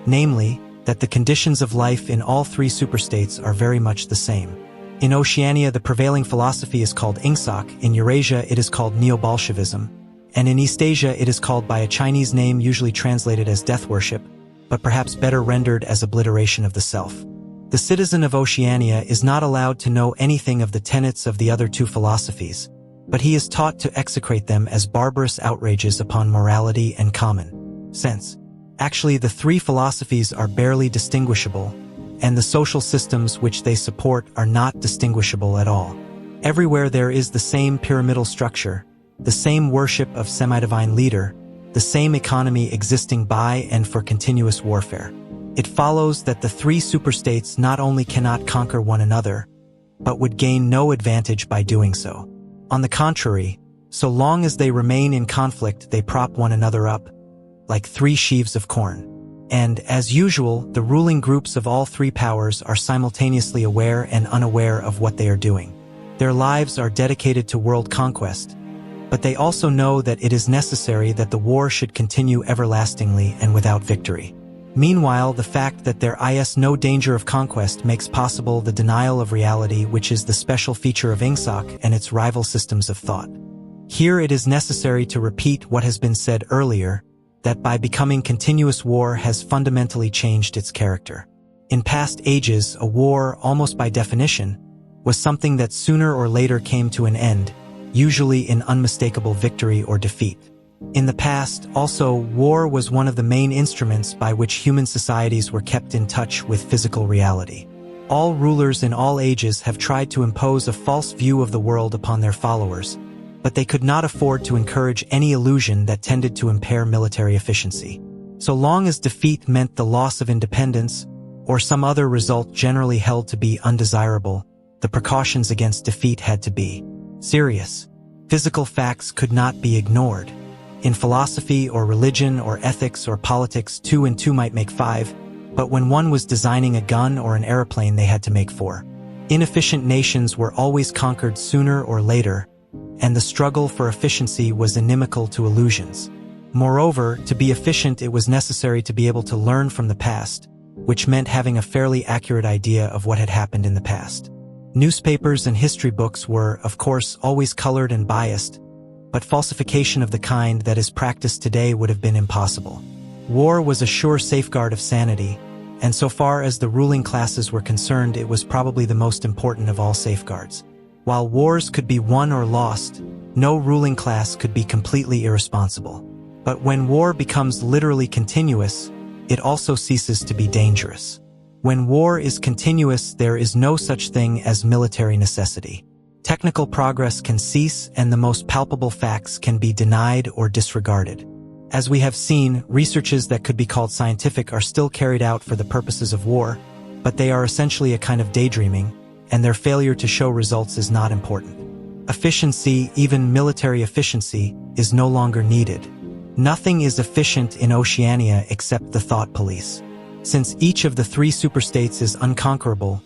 Namely, that the conditions of life in all three superstates are very much the same. In Oceania, the prevailing philosophy is called Ingsoc, in Eurasia it is called Neo-Bolshevism, and in Eastasia it is called by a Chinese name usually translated as death worship, but perhaps better rendered as obliteration of the self. The citizen of Oceania is not allowed to know anything of the tenets of the other two philosophies, but he is taught to execrate them as barbarous outrages upon morality and common sense. Actually, the three philosophies are barely distinguishable, and the social systems which they support are not distinguishable at all. Everywhere there is the same pyramidal structure, the same worship of semi-divine leader, the same economy existing by and for continuous warfare. It follows that the three superstates not only cannot conquer one another, but would gain no advantage by doing so. On the contrary, so long as they remain in conflict, they prop one another up, like three sheaves of corn. And, as usual, the ruling groups of all three powers are simultaneously aware and unaware of what they are doing. Their lives are dedicated to world conquest, but they also know that it is necessary that the war should continue everlastingly and without victory. Meanwhile, the fact that there is no danger of conquest makes possible the denial of reality, which is the special feature of Ingsoc and its rival systems of thought. Here it is necessary to repeat what has been said earlier, that by becoming continuous war has fundamentally changed its character. In past ages, a war, almost by definition, was something that sooner or later came to an end, usually in unmistakable victory or defeat. In the past, also, war was one of the main instruments by which human societies were kept in touch with physical reality. All rulers in all ages have tried to impose a false view of the world upon their followers, but they could not afford to encourage any illusion that tended to impair military efficiency. So long as defeat meant the loss of independence, or some other result generally held to be undesirable, the precautions against defeat had to be serious. Physical facts could not be ignored. In philosophy or religion or ethics or politics, 2 and 2 might make 5, but when one was designing a gun or an airplane, they had to make 4. Inefficient nations were always conquered sooner or later, and the struggle for efficiency was inimical to illusions. Moreover, to be efficient, it was necessary to be able to learn from the past, which meant having a fairly accurate idea of what had happened in the past. Newspapers and history books were, of course, always colored and biased, but falsification of the kind that is practiced today would have been impossible. War was a sure safeguard of sanity, and so far as the ruling classes were concerned, it was probably the most important of all safeguards. While wars could be won or lost, no ruling class could be completely irresponsible. But when war becomes literally continuous, it also ceases to be dangerous. When war is continuous, there is no such thing as military necessity. Technical progress can cease, and the most palpable facts can be denied or disregarded. As we have seen, researches that could be called scientific are still carried out for the purposes of war, but they are essentially a kind of daydreaming, and their failure to show results is not important. Efficiency, even military efficiency, is no longer needed. Nothing is efficient in Oceania except the thought police. Since each of the three superstates is unconquerable,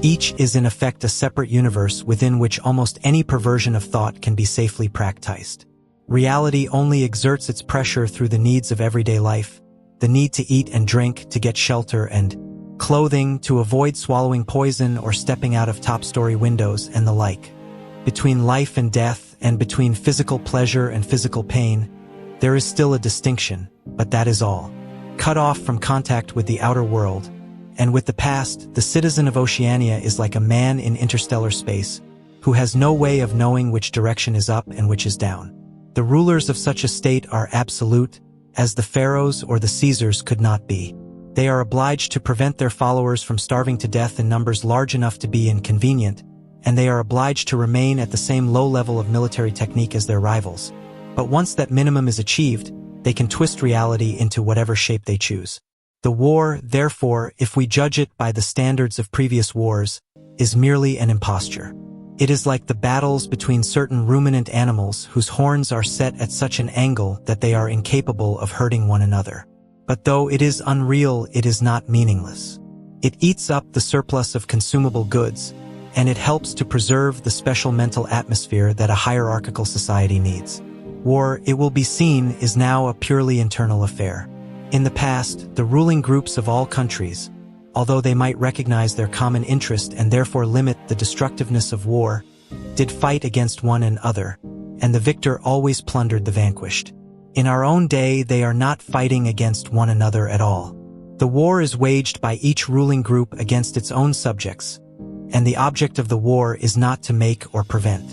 each is in effect a separate universe within which almost any perversion of thought can be safely practiced. Reality only exerts its pressure through the needs of everyday life, the need to eat and drink, to get shelter and clothing, to avoid swallowing poison or stepping out of top-story windows, and the like. Between life and death, and between physical pleasure and physical pain, there is still a distinction, but that is all. Cut off from contact with the outer world, and with the past, the citizen of Oceania is like a man in interstellar space, who has no way of knowing which direction is up and which is down. The rulers of such a state are absolute, as the pharaohs or the Caesars could not be. They are obliged to prevent their followers from starving to death in numbers large enough to be inconvenient, and they are obliged to remain at the same low level of military technique as their rivals. But once that minimum is achieved, they can twist reality into whatever shape they choose. The war, therefore, if we judge it by the standards of previous wars, is merely an imposture. It is like the battles between certain ruminant animals whose horns are set at such an angle that they are incapable of hurting one another. But though it is unreal, it is not meaningless. It eats up the surplus of consumable goods, and it helps to preserve the special mental atmosphere that a hierarchical society needs. War, it will be seen, is now a purely internal affair. In the past, the ruling groups of all countries, although they might recognize their common interest and therefore limit the destructiveness of war, did fight against one another, and the victor always plundered the vanquished. In our own day, they are not fighting against one another at all. The war is waged by each ruling group against its own subjects, and the object of the war is not to make or prevent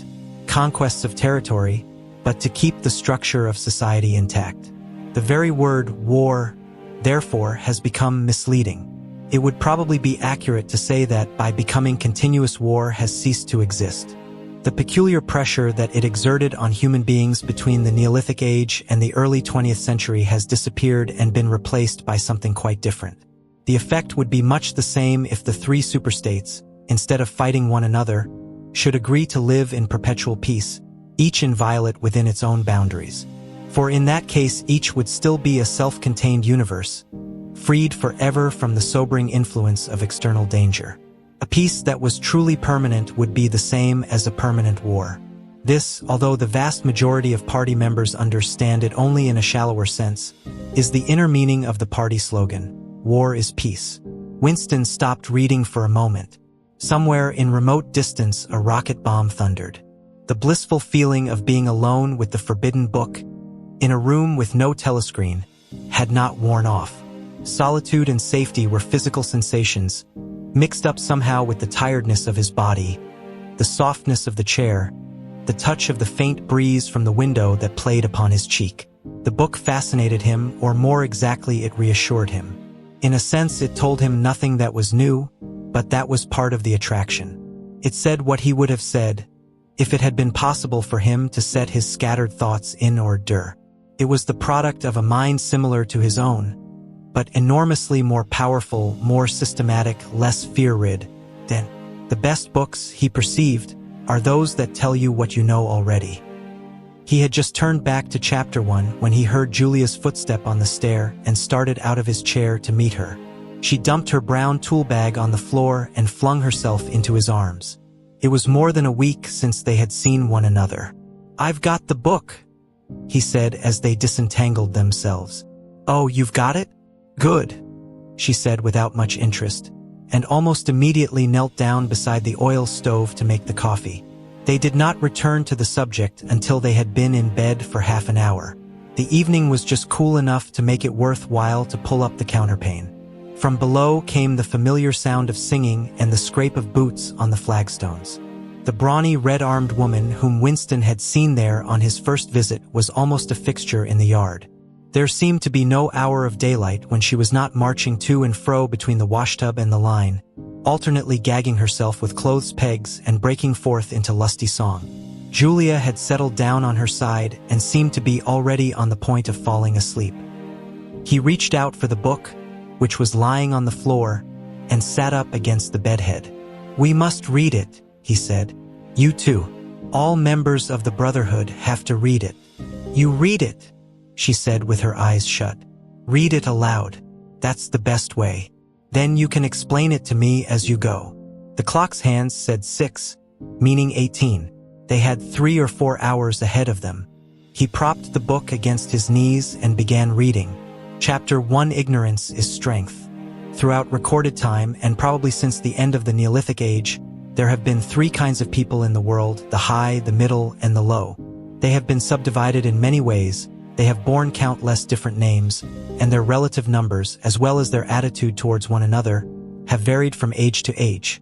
conquests of territory, but to keep the structure of society intact. The very word war, therefore, has become misleading. It would probably be accurate to say that by becoming continuous, war has ceased to exist. The peculiar pressure that it exerted on human beings between the Neolithic age and the early 20th century has disappeared and been replaced by something quite different. The effect would be much the same if the three superstates, instead of fighting one another, should agree to live in perpetual peace, each inviolate within its own boundaries. For in that case, each would still be a self-contained universe, freed forever from the sobering influence of external danger. A peace that was truly permanent would be the same as a permanent war. This, although the vast majority of party members understand it only in a shallower sense, is the inner meaning of the party slogan, "War is peace." Winston stopped reading for a moment. Somewhere in remote distance, a rocket bomb thundered. The blissful feeling of being alone with the forbidden book, in a room with no telescreen, had not worn off. Solitude and safety were physical sensations, mixed up somehow with the tiredness of his body, the softness of the chair, the touch of the faint breeze from the window that played upon his cheek. The book fascinated him, or more exactly, it reassured him. In a sense, it told him nothing that was new, but that was part of the attraction. It said what he would have said if it had been possible for him to set his scattered thoughts in order. It was the product of a mind similar to his own, but enormously more powerful, more systematic, less fear-rid. Then, the best books, he perceived, are those that tell you what you know already. He had just turned back to chapter 1 when he heard Julia's footstep on the stair and started out of his chair to meet her. She dumped her brown tool bag on the floor and flung herself into his arms. It was more than a week since they had seen one another. "I've got the book," he said as they disentangled themselves. "Oh, you've got it? Good," she said without much interest, and almost immediately knelt down beside the oil stove to make the coffee. They did not return to the subject until they had been in bed for half an hour. The evening was just cool enough to make it worthwhile to pull up the counterpane. From below came the familiar sound of singing and the scrape of boots on the flagstones. The brawny, red-armed woman whom Winston had seen there on his first visit was almost a fixture in the yard. There seemed to be no hour of daylight when she was not marching to and fro between the washtub and the line, alternately gagging herself with clothes pegs and breaking forth into lusty song. Julia had settled down on her side and seemed to be already on the point of falling asleep. He reached out for the book, which was lying on the floor, and sat up against the bedhead. "We must read it," he said. "You too. All members of the Brotherhood have to read it." "You read it," she said with her eyes shut. "Read it aloud. That's the best way. Then you can explain it to me as you go." The clock's hands said 6, meaning 18. They had 3 or 4 hours ahead of them. He propped the book against his knees and began reading. Chapter 1: Ignorance is Strength. Throughout recorded time, and probably since the end of the Neolithic Age, there have been 3 kinds of people in the world: the high, the middle, and the low. They have been subdivided in many ways. They have borne countless different names, and their relative numbers, as well as their attitude towards one another, have varied from age to age.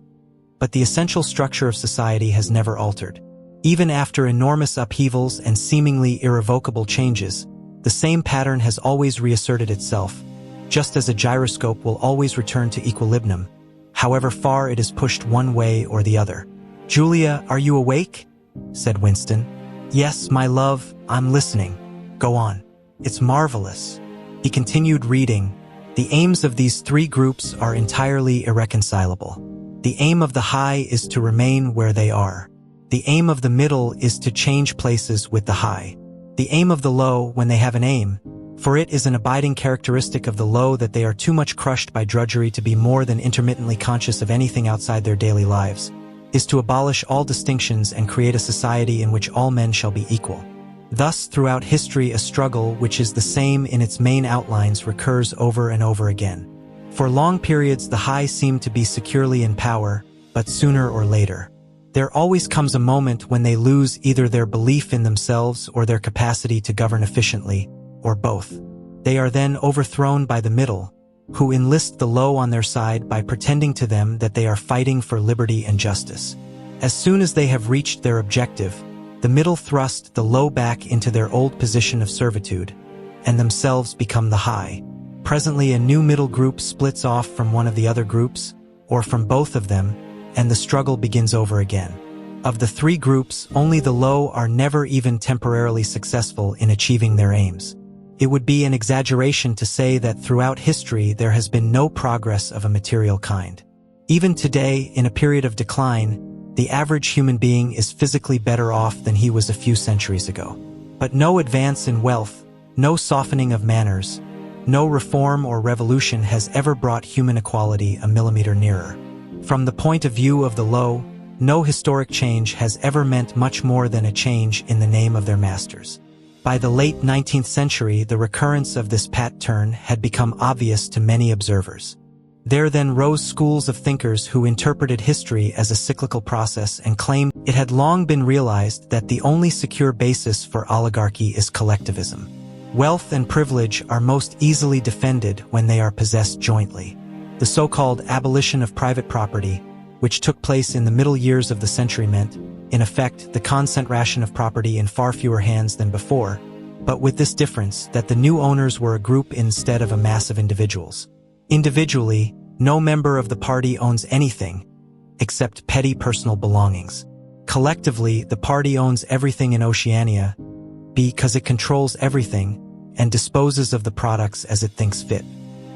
But the essential structure of society has never altered. Even after enormous upheavals and seemingly irrevocable changes, the same pattern has always reasserted itself, just as a gyroscope will always return to equilibrium, however far it is pushed one way or the other. "Julia, are you awake?" said Winston. "Yes, my love, I'm listening. Go on. It's marvelous." He continued reading. "The aims of these 3 groups are entirely irreconcilable. The aim of the high is to remain where they are. The aim of the middle is to change places with the high. The aim of the low, when they have an aim, for it is an abiding characteristic of the low that they are too much crushed by drudgery to be more than intermittently conscious of anything outside their daily lives, is to abolish all distinctions and create a society in which all men shall be equal. Thus, throughout history, a struggle which is the same in its main outlines recurs over and over again. For long periods, the high seem to be securely in power, but sooner or later, there always comes a moment when they lose either their belief in themselves or their capacity to govern efficiently, or both. They are then overthrown by the middle, who enlist the low on their side by pretending to them that they are fighting for liberty and justice. As soon as they have reached their objective, the middle thrust the low back into their old position of servitude, and themselves become the high. Presently, a new middle group splits off from one of the other groups, or from both of them, and the struggle begins over again. Of the 3 groups, only the low are never even temporarily successful in achieving their aims. It would be an exaggeration to say that throughout history there has been no progress of a material kind. Even today, in a period of decline, the average human being is physically better off than he was a few centuries ago. But no advance in wealth, no softening of manners, no reform or revolution has ever brought human equality a millimeter nearer. From the point of view of the low, no historic change has ever meant much more than a change in the name of their masters. By the late 19th century, the recurrence of this pattern had become obvious to many observers. There then rose schools of thinkers who interpreted history as a cyclical process and claimed it had long been realized that the only secure basis for oligarchy is collectivism. Wealth and privilege are most easily defended when they are possessed jointly. The so-called abolition of private property, which took place in the middle years of the century, meant, in effect, the consent ration of property in far fewer hands than before, but with this difference that the new owners were a group instead of a mass of individuals. Individually, no member of the party owns anything, except petty personal belongings. Collectively, the party owns everything in Oceania, because it controls everything and disposes of the products as it thinks fit.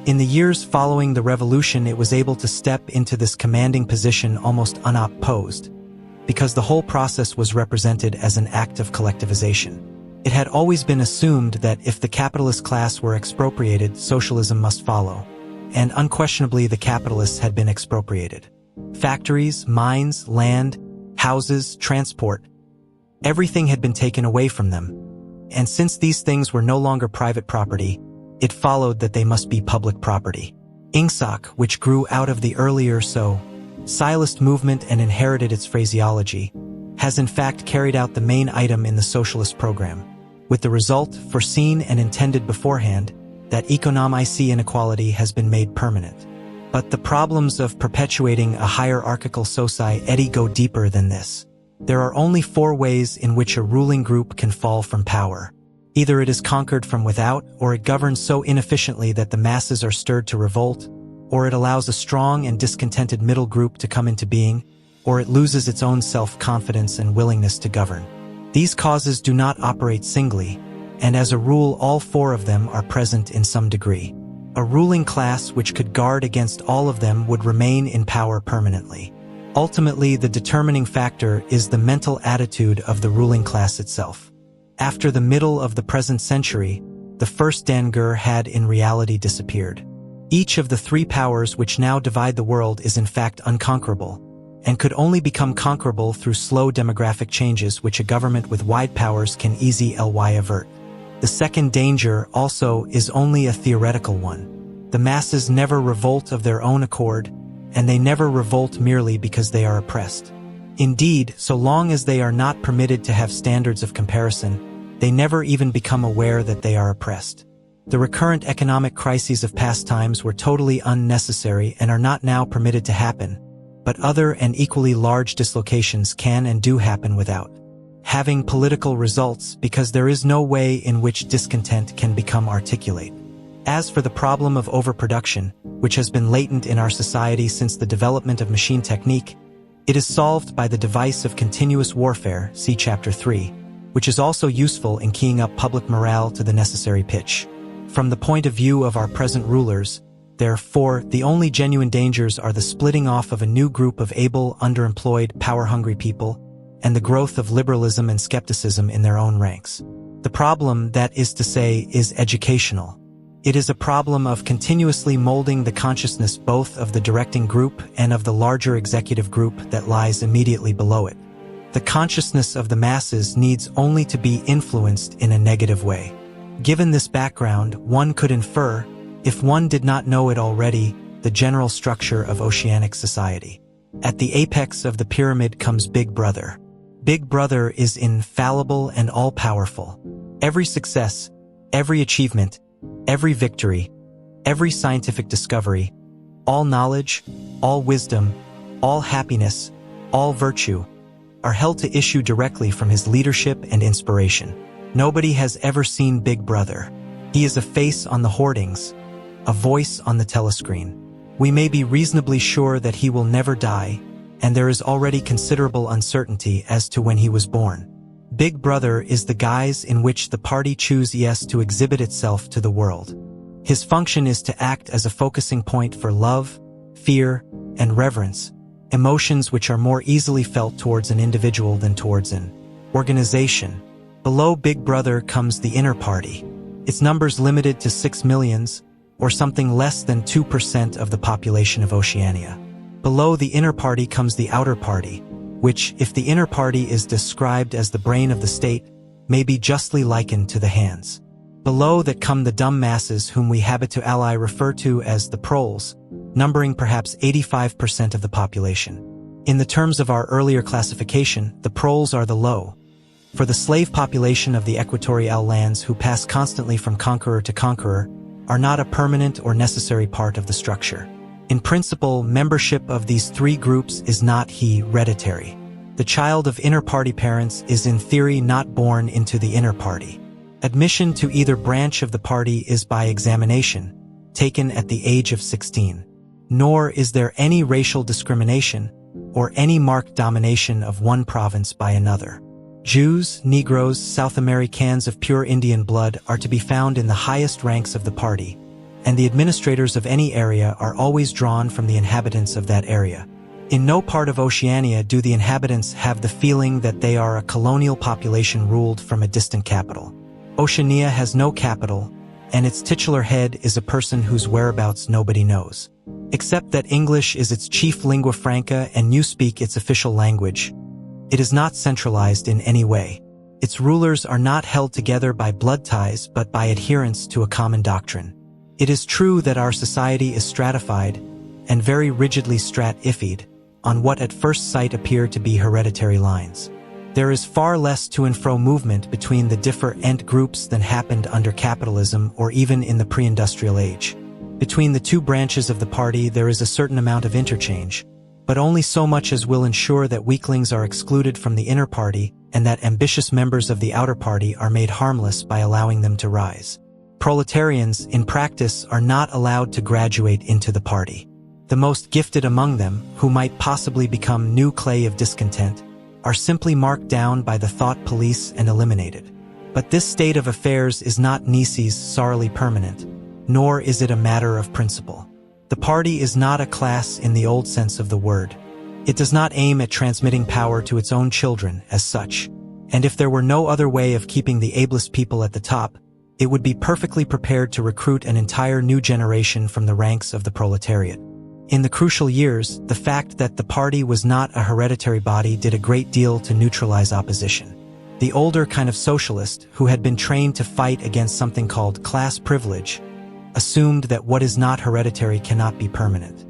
In the years following the revolution, it was able to step into this commanding position almost unopposed, because the whole process was represented as an act of collectivization. It had always been assumed that if the capitalist class were expropriated, socialism must follow, and unquestionably the capitalists had been expropriated. Factories, mines, land, houses, transport, everything had been taken away from them, and since these things were no longer private property, it followed that they must be public property. Ingsoc, which grew out of the earlier socialist movement and inherited its phraseology, has in fact carried out the main item in the socialist program, with the result, foreseen and intended beforehand, that economic inequality has been made permanent. But the problems of perpetuating a hierarchical society go deeper than this. There are only 4 ways in which a ruling group can fall from power. Either it is conquered from without, or it governs so inefficiently that the masses are stirred to revolt, or it allows a strong and discontented middle group to come into being, or it loses its own self-confidence and willingness to govern. These causes do not operate singly, and as a rule all 4 of them are present in some degree. A ruling class which could guard against all of them would remain in power permanently. Ultimately, the determining factor is the mental attitude of the ruling class itself. After the middle of the present century, the first danger had in reality disappeared. Each of the three powers which now divide the world is in fact unconquerable, and could only become conquerable through slow demographic changes which a government with wide powers can easily avert. The second danger also is only a theoretical one. The masses never revolt of their own accord, and they never revolt merely because they are oppressed. Indeed, so long as they are not permitted to have standards of comparison, they never even become aware that they are oppressed. The recurrent economic crises of past times were totally unnecessary and are not now permitted to happen, but other and equally large dislocations can and do happen without having political results, because there is no way in which discontent can become articulate. As for the problem of overproduction, which has been latent in our society since the development of machine technique, it is solved by the device of continuous warfare, see Chapter 3, which is also useful in keying up public morale to the necessary pitch. From the point of view of our present rulers, therefore, the only genuine dangers are the splitting off of a new group of able, underemployed, power-hungry people, and the growth of liberalism and skepticism in their own ranks. The problem, that is to say, is educational. It is a problem of continuously molding the consciousness both of the directing group and of the larger executive group that lies immediately below it. The consciousness of the masses needs only to be influenced in a negative way. Given this background, one could infer, if one did not know it already, the general structure of oceanic society. At the apex of the pyramid comes Big Brother. Big Brother is infallible and all-powerful. Every success, every achievement, every victory, every scientific discovery, all knowledge, all wisdom, all happiness, all virtue, are held to issue directly from his leadership and inspiration. Nobody has ever seen Big Brother. He is a face on the hoardings, a voice on the telescreen. We may be reasonably sure that he will never die, and there is already considerable uncertainty as to when he was born. Big Brother is the guise in which the party chooses to exhibit itself to the world. His function is to act as a focusing point for love, fear, and reverence, emotions which are more easily felt towards an individual than towards an organization. Below Big Brother comes the inner party. Its numbers limited to 6 million, or something less than 2% of the population of Oceania. Below the inner party comes the outer party, which, if the inner party is described as the brain of the state, may be justly likened to the hands. Below that come the dumb masses whom we habitually refer to as the proles, numbering perhaps 85% of the population. In the terms of our earlier classification, the proles are the low. For the slave population of the equatorial lands who pass constantly from conqueror to conqueror, are not a permanent or necessary part of the structure. In principle, membership of these three groups is not hereditary. The child of inner party parents is in theory not born into the inner party. Admission to either branch of the party is by examination, taken at the age of 16. Nor is there any racial discrimination, or any marked domination of one province by another. Jews, Negroes, South Americans of pure Indian blood are to be found in the highest ranks of the party, and the administrators of any area are always drawn from the inhabitants of that area. In no part of Oceania do the inhabitants have the feeling that they are a colonial population ruled from a distant capital. Oceania has no capital, and its titular head is a person whose whereabouts nobody knows. Except that English is its chief lingua franca and you speak its official language, it is not centralized in any way. Its rulers are not held together by blood ties but by adherence to a common doctrine. It is true that our society is stratified, and very rigidly stratified, on what at first sight appear to be hereditary lines. There is far less to and fro movement between the different groups than happened under capitalism or even in the pre-industrial age. Between the two branches of the party there is a certain amount of interchange, but only so much as will ensure that weaklings are excluded from the inner party and that ambitious members of the outer party are made harmless by allowing them to rise. Proletarians, in practice, are not allowed to graduate into the party. The most gifted among them, who might possibly become new clay of discontent, are simply marked down by the thought police and eliminated. But this state of affairs is not sorely permanent. nor is it a matter of principle. The party is not a class in the old sense of the word. It does not aim at transmitting power to its own children as such, and if there were no other way of keeping the ablest people at the top, it would be perfectly prepared to recruit an entire new generation from the ranks of the proletariat. In the crucial years, the fact that the party was not a hereditary body did a great deal to neutralize opposition. The older kind of socialist, who had been trained to fight against something called class privilege, assumed that what is not hereditary cannot be permanent.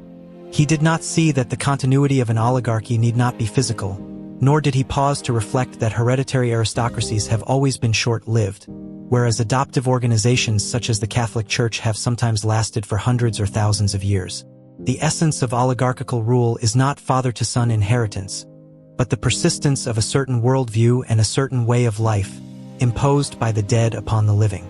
He did not see that the continuity of an oligarchy need not be physical, nor did he pause to reflect that hereditary aristocracies have always been short-lived, whereas adoptive organizations such as the Catholic Church have sometimes lasted for hundreds or thousands of years. The essence of oligarchical rule is not father-to-son inheritance, but the persistence of a certain worldview and a certain way of life, imposed by the dead upon the living.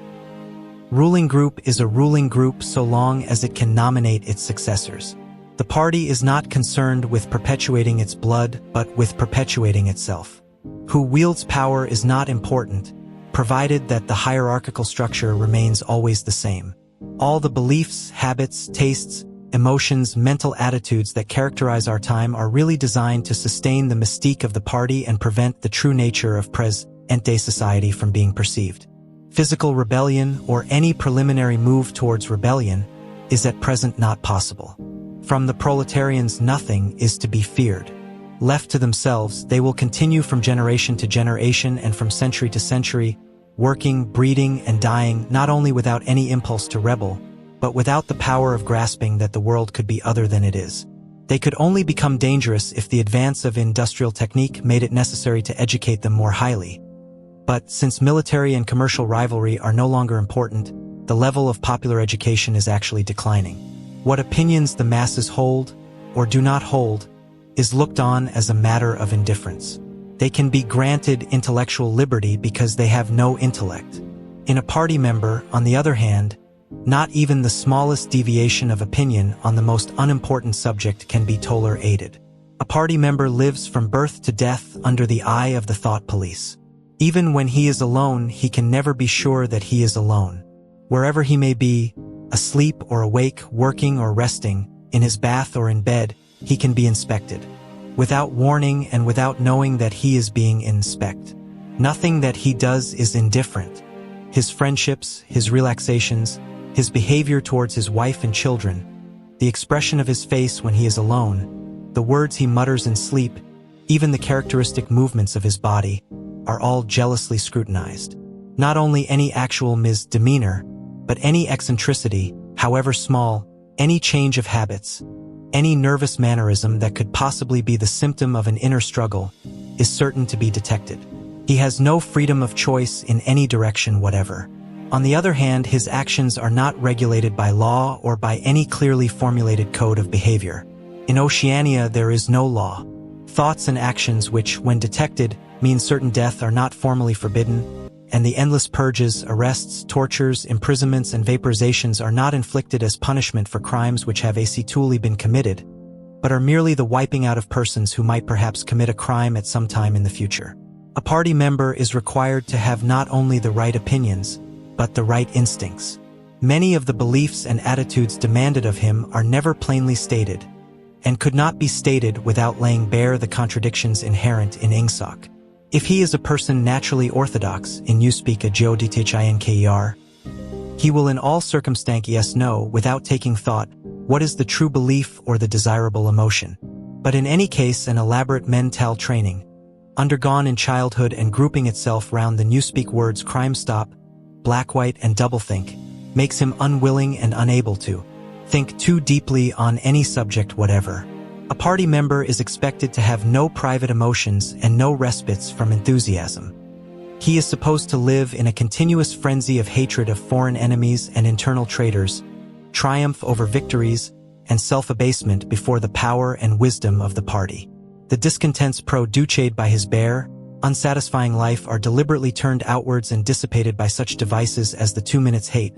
Ruling group is a ruling group so long as it can nominate its successors. The party is not concerned with perpetuating its blood, but with perpetuating itself. Who wields power is not important, provided that the hierarchical structure remains always the same. All the beliefs, habits, tastes, emotions, mental attitudes that characterize our time are really designed to sustain the mystique of the party and prevent the true nature of present-day society from being perceived. Physical rebellion, or any preliminary move towards rebellion, is at present not possible. From the proletarians, nothing is to be feared. Left to themselves, they will continue from generation to generation and from century to century, working, breeding, and dying not only without any impulse to rebel, but without the power of grasping that the world could be other than it is. They could only become dangerous if the advance of industrial technique made it necessary to educate them more highly. But since military and commercial rivalry are no longer important, the level of popular education is actually declining. What opinions the masses hold, or do not hold, is looked on as a matter of indifference. They can be granted intellectual liberty because they have no intellect. In a party member, on the other hand, not even the smallest deviation of opinion on the most unimportant subject can be tolerated. A party member lives from birth to death under the eye of the thought police. Even when he is alone, he can never be sure that he is alone. Wherever he may be, asleep or awake, working or resting, in his bath or in bed, he can be inspected. Without warning and without knowing that he is being inspected. Nothing that he does is indifferent. His friendships, his relaxations, his behavior towards his wife and children, the expression of his face when he is alone, the words he mutters in sleep, even the characteristic movements of his body, are all jealously scrutinized. Not only any actual misdemeanor, but any eccentricity, however small, any change of habits, any nervous mannerism that could possibly be the symptom of an inner struggle, is certain to be detected. He has no freedom of choice in any direction whatever. On the other hand, his actions are not regulated by law or by any clearly formulated code of behavior. In Oceania, there is no law. Thoughts and actions which, when detected, mean certain death are not formally forbidden, and the endless purges, arrests, tortures, imprisonments, and vaporizations are not inflicted as punishment for crimes which have actually been committed, but are merely the wiping out of persons who might perhaps commit a crime at some time in the future. A party member is required to have not only the right opinions, but the right instincts. Many of the beliefs and attitudes demanded of him are never plainly stated, and could not be stated without laying bare the contradictions inherent in ingsoc. If he is a person naturally orthodox, in you speak a geodthinker, he will in all circumstances know, without taking thought, what is the true belief or the desirable emotion. But in any case, an elaborate mental training, undergone in childhood and grouping itself round the newspeak words crime stop, black-white and doublethink, makes him unwilling and unable to think too deeply on any subject whatever. A party member is expected to have no private emotions and no respites from enthusiasm. He is supposed to live in a continuous frenzy of hatred of foreign enemies and internal traitors, triumph over victories, and self-abasement before the power and wisdom of the party. The discontents produced by his bare, unsatisfying life are deliberately turned outwards and dissipated by such devices as the 2 minutes hate,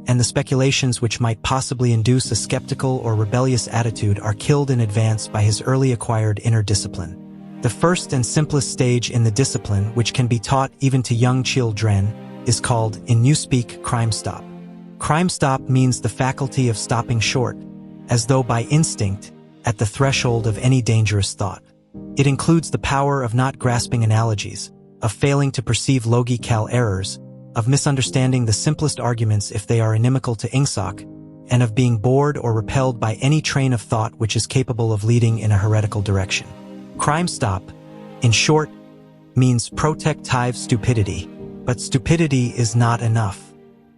and the speculations which might possibly induce a skeptical or rebellious attitude are killed in advance by his early acquired inner discipline. The first and simplest stage in the discipline, which can be taught even to young children, is called, in newspeak, crime stop. Crime stop means the faculty of stopping short, as though by instinct, at the threshold of any dangerous thought. It includes the power of not grasping analogies, of failing to perceive logical errors, of misunderstanding the simplest arguments if they are inimical to ingsoc, and of being bored or repelled by any train of thought which is capable of leading in a heretical direction. Crime stop, in short, means protective stupidity, but stupidity is not enough.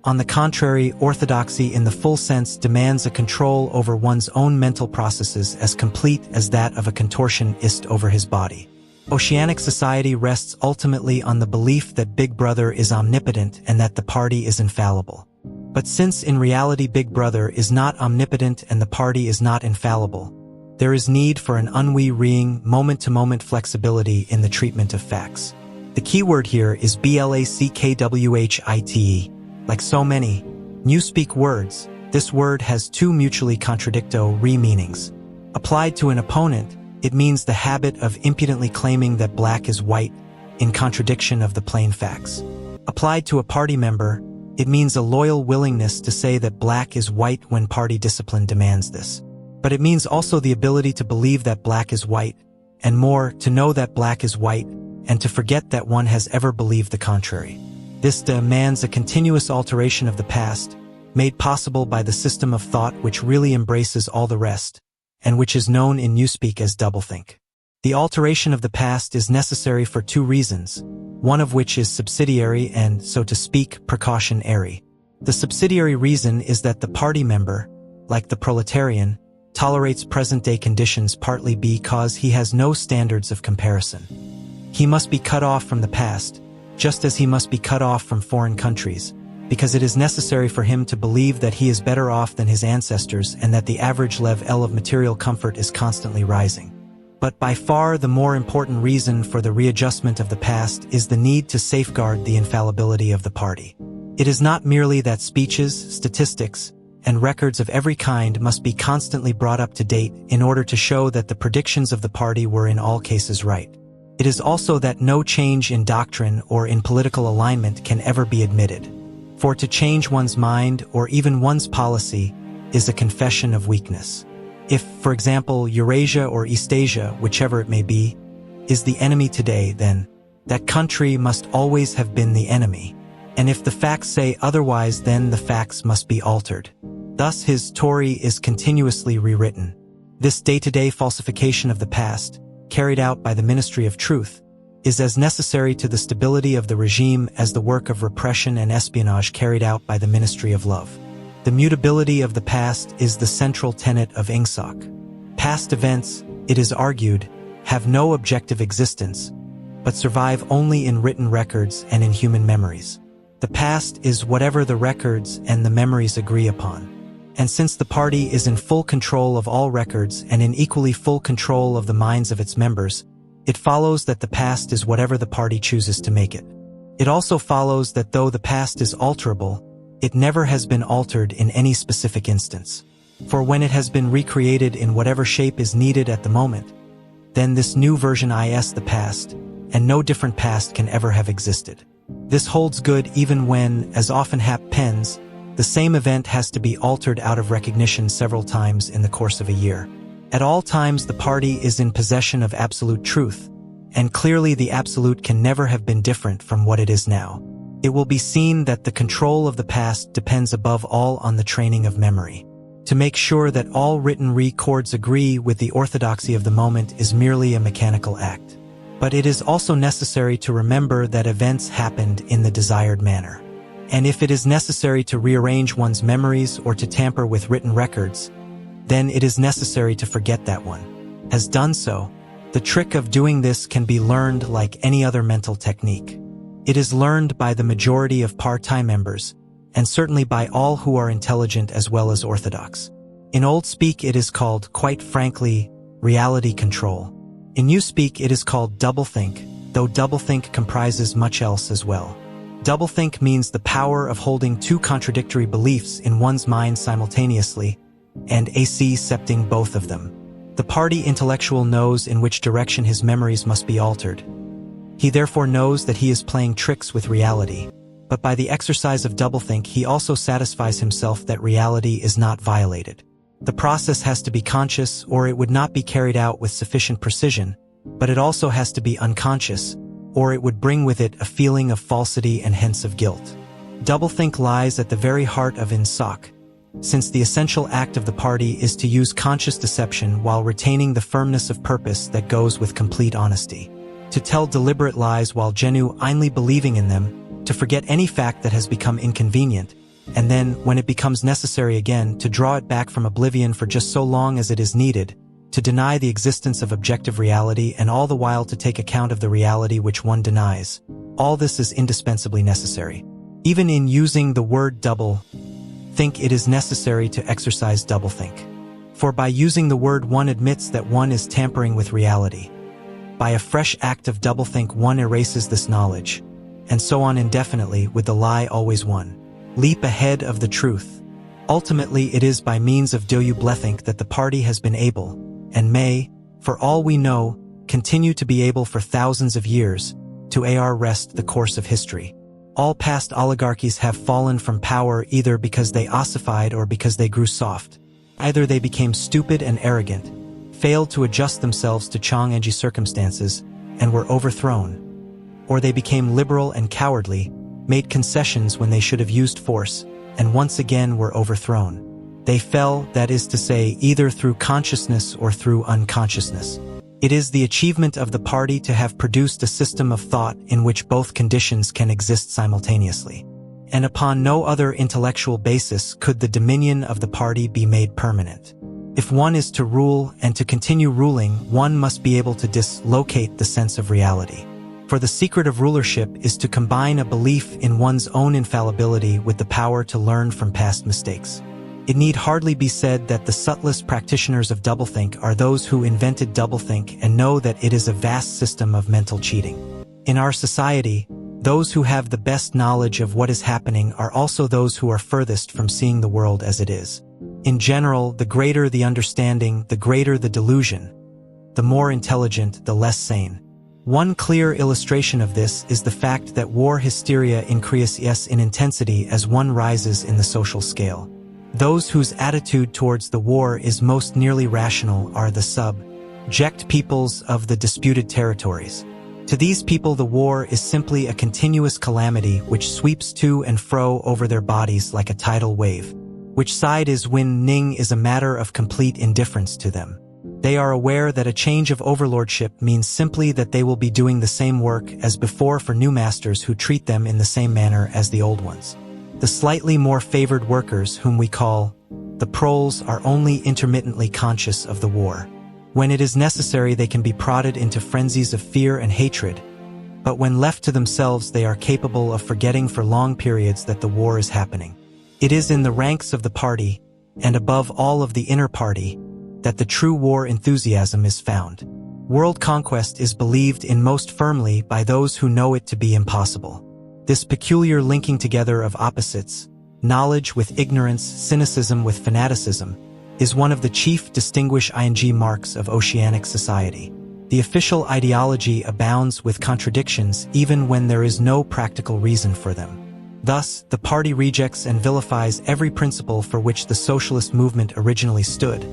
On the contrary, orthodoxy in the full sense demands a control over one's own mental processes as complete as that of a contortionist over his body. Oceanic society rests ultimately on the belief that Big Brother is omnipotent and that the party is infallible. But since in reality Big Brother is not omnipotent and the party is not infallible, there is need for an unwearying, moment-to-moment flexibility in the treatment of facts. The key word here is blackwhite. Like so many newspeak words, this word has two mutually contradictory meanings. Applied to an opponent, it means the habit of impudently claiming that black is white, in contradiction of the plain facts. Applied to a party member, it means a loyal willingness to say that black is white when party discipline demands this. But it means also the ability to believe that black is white, and more, to know that black is white, and to forget that one has ever believed the contrary. This demands a continuous alteration of the past, made possible by the system of thought which really embraces all the rest, and which is known in newspeak as doublethink. The alteration of the past is necessary for two reasons, one of which is subsidiary and, so to speak, precautionary. The subsidiary reason is that the party member, like the proletarian, tolerates present-day conditions partly because he has no standards of comparison. He must be cut off from the past, just as he must be cut off from foreign countries, because it is necessary for him to believe that he is better off than his ancestors and that the average level of material comfort is constantly rising. But by far the more important reason for the readjustment of the past is the need to safeguard the infallibility of the party. It is not merely that speeches, statistics, and records of every kind must be constantly brought up to date in order to show that the predictions of the party were in all cases right. It is also that no change in doctrine or in political alignment can ever be admitted. For to change one's mind or even one's policy is a confession of weakness. If, for example, Eurasia or Eastasia, whichever it may be, is the enemy today, then that country must always have been the enemy. And if the facts say otherwise, then the facts must be altered. Thus his story is continuously rewritten. This day-to-day falsification of the past, carried out by the Ministry of Truth, is as necessary to the stability of the regime as the work of repression and espionage carried out by the Ministry of Love. The mutability of the past is the central tenet of ingsoc. Past events, it is argued, have no objective existence, but survive only in written records and in human memories. The past is whatever the records and the memories agree upon. And since the party is in full control of all records and in equally full control of the minds of its members, it follows that the past is whatever the party chooses to make it. It also follows that though the past is alterable, it never has been altered in any specific instance. For when it has been recreated in whatever shape is needed at the moment, then this new version is the past, and no different past can ever have existed. This holds good even when, as often happens, the same event has to be altered out of recognition several times in the course of a year. At all times the party is in possession of absolute truth, and clearly the absolute can never have been different from what it is now. It will be seen that the control of the past depends above all on the training of memory. To make sure that all written records agree with the orthodoxy of the moment is merely a mechanical act. But it is also necessary to remember that events happened in the desired manner. And if it is necessary to rearrange one's memories or to tamper with written records, then it is necessary to forget that one has done so. The trick of doing this can be learned like any other mental technique. It is learned by the majority of party members, and certainly by all who are intelligent as well as orthodox. In old speak it is called, quite frankly, reality control. In new speak it is called doublethink, though doublethink comprises much else as well. Doublethink means the power of holding two contradictory beliefs in one's mind simultaneously, and accepting both of them. The party intellectual knows in which direction his memories must be altered. He therefore knows that he is playing tricks with reality, but by the exercise of doublethink he also satisfies himself that reality is not violated. The process has to be conscious or it would not be carried out with sufficient precision, but it also has to be unconscious, or it would bring with it a feeling of falsity and hence of guilt. Doublethink lies at the very heart of InSoc, since the essential act of the party is to use conscious deception while retaining the firmness of purpose that goes with complete honesty. To tell deliberate lies while genuinely believing in them, to forget any fact that has become inconvenient, and then, when it becomes necessary again, to draw it back from oblivion for just so long as it is needed, to deny the existence of objective reality and all the while to take account of the reality which one denies. All this is indispensably necessary. Even in using the word double-think, it is necessary to exercise doublethink. For by using the word one admits that one is tampering with reality. By a fresh act of doublethink one erases this knowledge, and so on indefinitely with the lie always one leap ahead of the truth. Ultimately it is by means of doublethink that the party has been able, and may, for all we know, continue to be able for thousands of years, to arrest the course of history. All past oligarchies have fallen from power either because they ossified or because they grew soft. Either they became stupid and arrogant, failed to adjust themselves to challenging circumstances, and were overthrown. Or they became liberal and cowardly, made concessions when they should have used force, and once again were overthrown. They fell, that is to say, either through consciousness or through unconsciousness. It is the achievement of the party to have produced a system of thought in which both conditions can exist simultaneously. And upon no other intellectual basis could the dominion of the party be made permanent. If one is to rule and to continue ruling, one must be able to dislocate the sense of reality. For the secret of rulership is to combine a belief in one's own infallibility with the power to learn from past mistakes. It need hardly be said that the subtlest practitioners of doublethink are those who invented doublethink and know that it is a vast system of mental cheating. In our society, those who have the best knowledge of what is happening are also those who are furthest from seeing the world as it is. In general, the greater the understanding, the greater the delusion. The more intelligent, the less sane. One clear illustration of this is the fact that war hysteria increases in intensity as one rises in the social scale. Those whose attitude towards the war is most nearly rational are the subject peoples of the disputed territories. To these people the war is simply a continuous calamity which sweeps to and fro over their bodies like a tidal wave. Which side is winning is a matter of complete indifference to them. They are aware that a change of overlordship means simply that they will be doing the same work as before for new masters who treat them in the same manner as the old ones. The slightly more favored workers, whom we call the proles, are only intermittently conscious of the war. When it is necessary they can be prodded into frenzies of fear and hatred, but when left to themselves they are capable of forgetting for long periods that the war is happening. It is in the ranks of the party, and above all of the inner party, that the true war enthusiasm is found. World conquest is believed in most firmly by those who know it to be impossible. This peculiar linking together of opposites, knowledge with ignorance, cynicism with fanaticism, is one of the chief distinguishing marks of oceanic society. The official ideology abounds with contradictions even when there is no practical reason for them. Thus, the party rejects and vilifies every principle for which the socialist movement originally stood,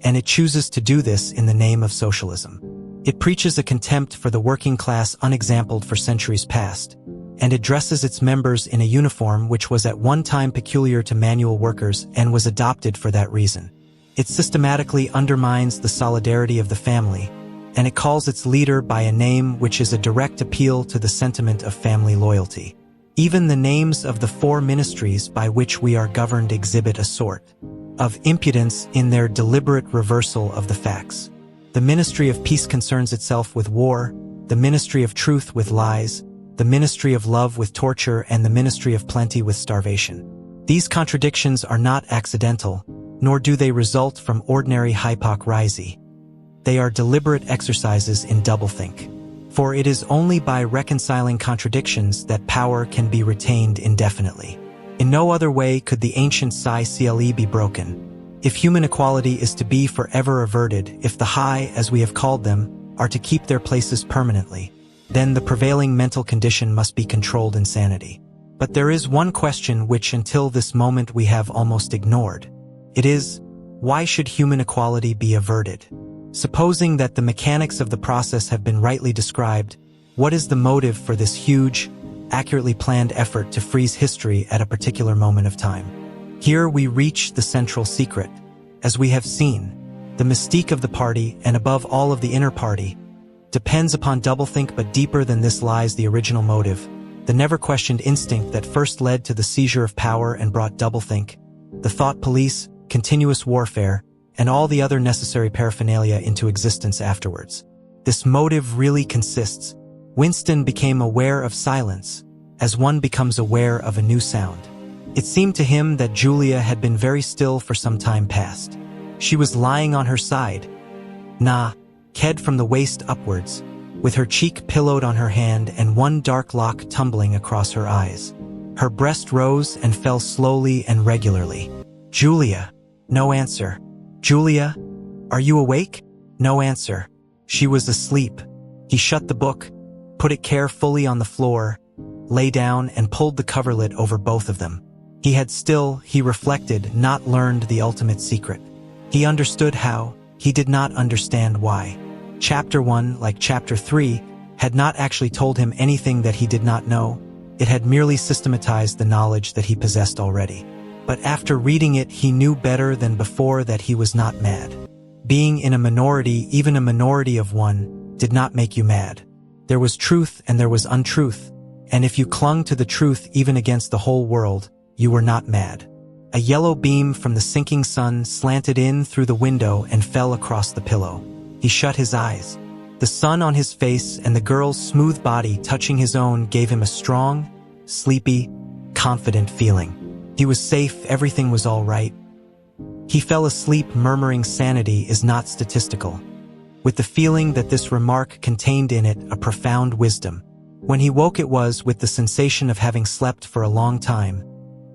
and it chooses to do this in the name of socialism. It preaches a contempt for the working class unexampled for centuries past, and it dresses its members in a uniform which was at one time peculiar to manual workers and was adopted for that reason. It systematically undermines the solidarity of the family, and it calls its leader by a name which is a direct appeal to the sentiment of family loyalty. Even the names of the four ministries by which we are governed exhibit a sort of impudence in their deliberate reversal of the facts. The Ministry of Peace concerns itself with war, the Ministry of Truth with lies, the Ministry of Love with torture, and the Ministry of Plenty with starvation. These contradictions are not accidental, nor do they result from ordinary hypocrisy. They are deliberate exercises in doublethink. For it is only by reconciling contradictions that power can be retained indefinitely. In no other way could the ancient cycle be broken. If human equality is to be forever averted, if the high, as we have called them, are to keep their places permanently, then the prevailing mental condition must be controlled insanity. But there is one question which until this moment we have almost ignored. It is, why should human equality be averted? Supposing that the mechanics of the process have been rightly described, what is the motive for this huge, accurately planned effort to freeze history at a particular moment of time? Here we reach the central secret. As we have seen, the mystique of the party, and above all of the inner party, depends upon doublethink, but deeper than this lies the original motive, the never-questioned instinct that first led to the seizure of power and brought doublethink, the thought police, continuous warfare, and all the other necessary paraphernalia into existence afterwards. This motive really consists. Winston became aware of silence, as one becomes aware of a new sound. It seemed to him that Julia had been very still for some time past. She was lying on her side, naked from the waist upwards, with her cheek pillowed on her hand and one dark lock tumbling across her eyes. Her breast rose and fell slowly and regularly. "Julia." No answer. "Julia, are you awake?" No answer. She was asleep. He shut the book, put it carefully on the floor, lay down and pulled the coverlet over both of them. He had still, he reflected, not learned the ultimate secret. He understood how, he did not understand why. Chapter 1, like Chapter 3, had not actually told him anything that he did not know. It had merely systematized the knowledge that he possessed already. But after reading it, he knew better than before that he was not mad. Being in a minority, even a minority of one, did not make you mad. There was truth and there was untruth, and if you clung to the truth even against the whole world, you were not mad. A yellow beam from the sinking sun slanted in through the window and fell across the pillow. He shut his eyes. The sun on his face and the girl's smooth body touching his own gave him a strong, sleepy, confident feeling. He was safe, everything was all right. He fell asleep murmuring sanity is not statistical, with the feeling that this remark contained in it a profound wisdom. When he woke it was with the sensation of having slept for a long time,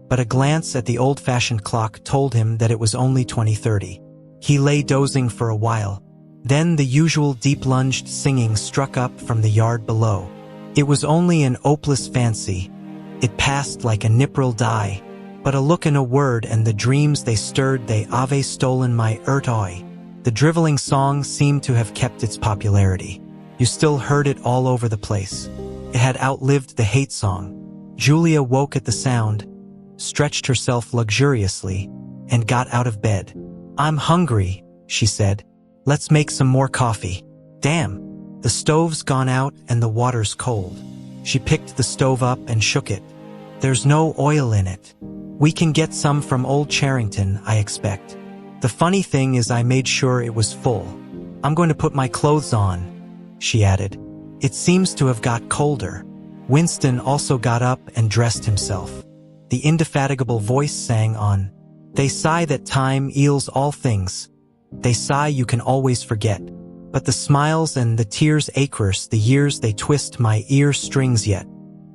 but a glance at the old-fashioned clock told him that it was only 20:30. He lay dozing for a while. Then the usual deep-lunged singing struck up from the yard below. It was only an opeless fancy. It passed like a nipple die, but a look and a word and the dreams they stirred they have stolen my oi. The driveling song seemed to have kept its popularity. You still heard it all over the place. It had outlived the hate song. Julia woke at the sound, stretched herself luxuriously, and got out of bed. "I'm hungry," she said. "Let's make some more coffee." "Damn, the stove's gone out and the water's cold." She picked the stove up and shook it. "There's no oil in it. We can get some from Old Charrington, I expect. The funny thing is I made sure it was full. I'm going to put my clothes on," she added. "It seems to have got colder." Winston also got up and dressed himself. The indefatigable voice sang on. "They sigh that time eals all things. They sigh you can always forget. But the smiles and the tears acres, the years they twist my ear strings yet."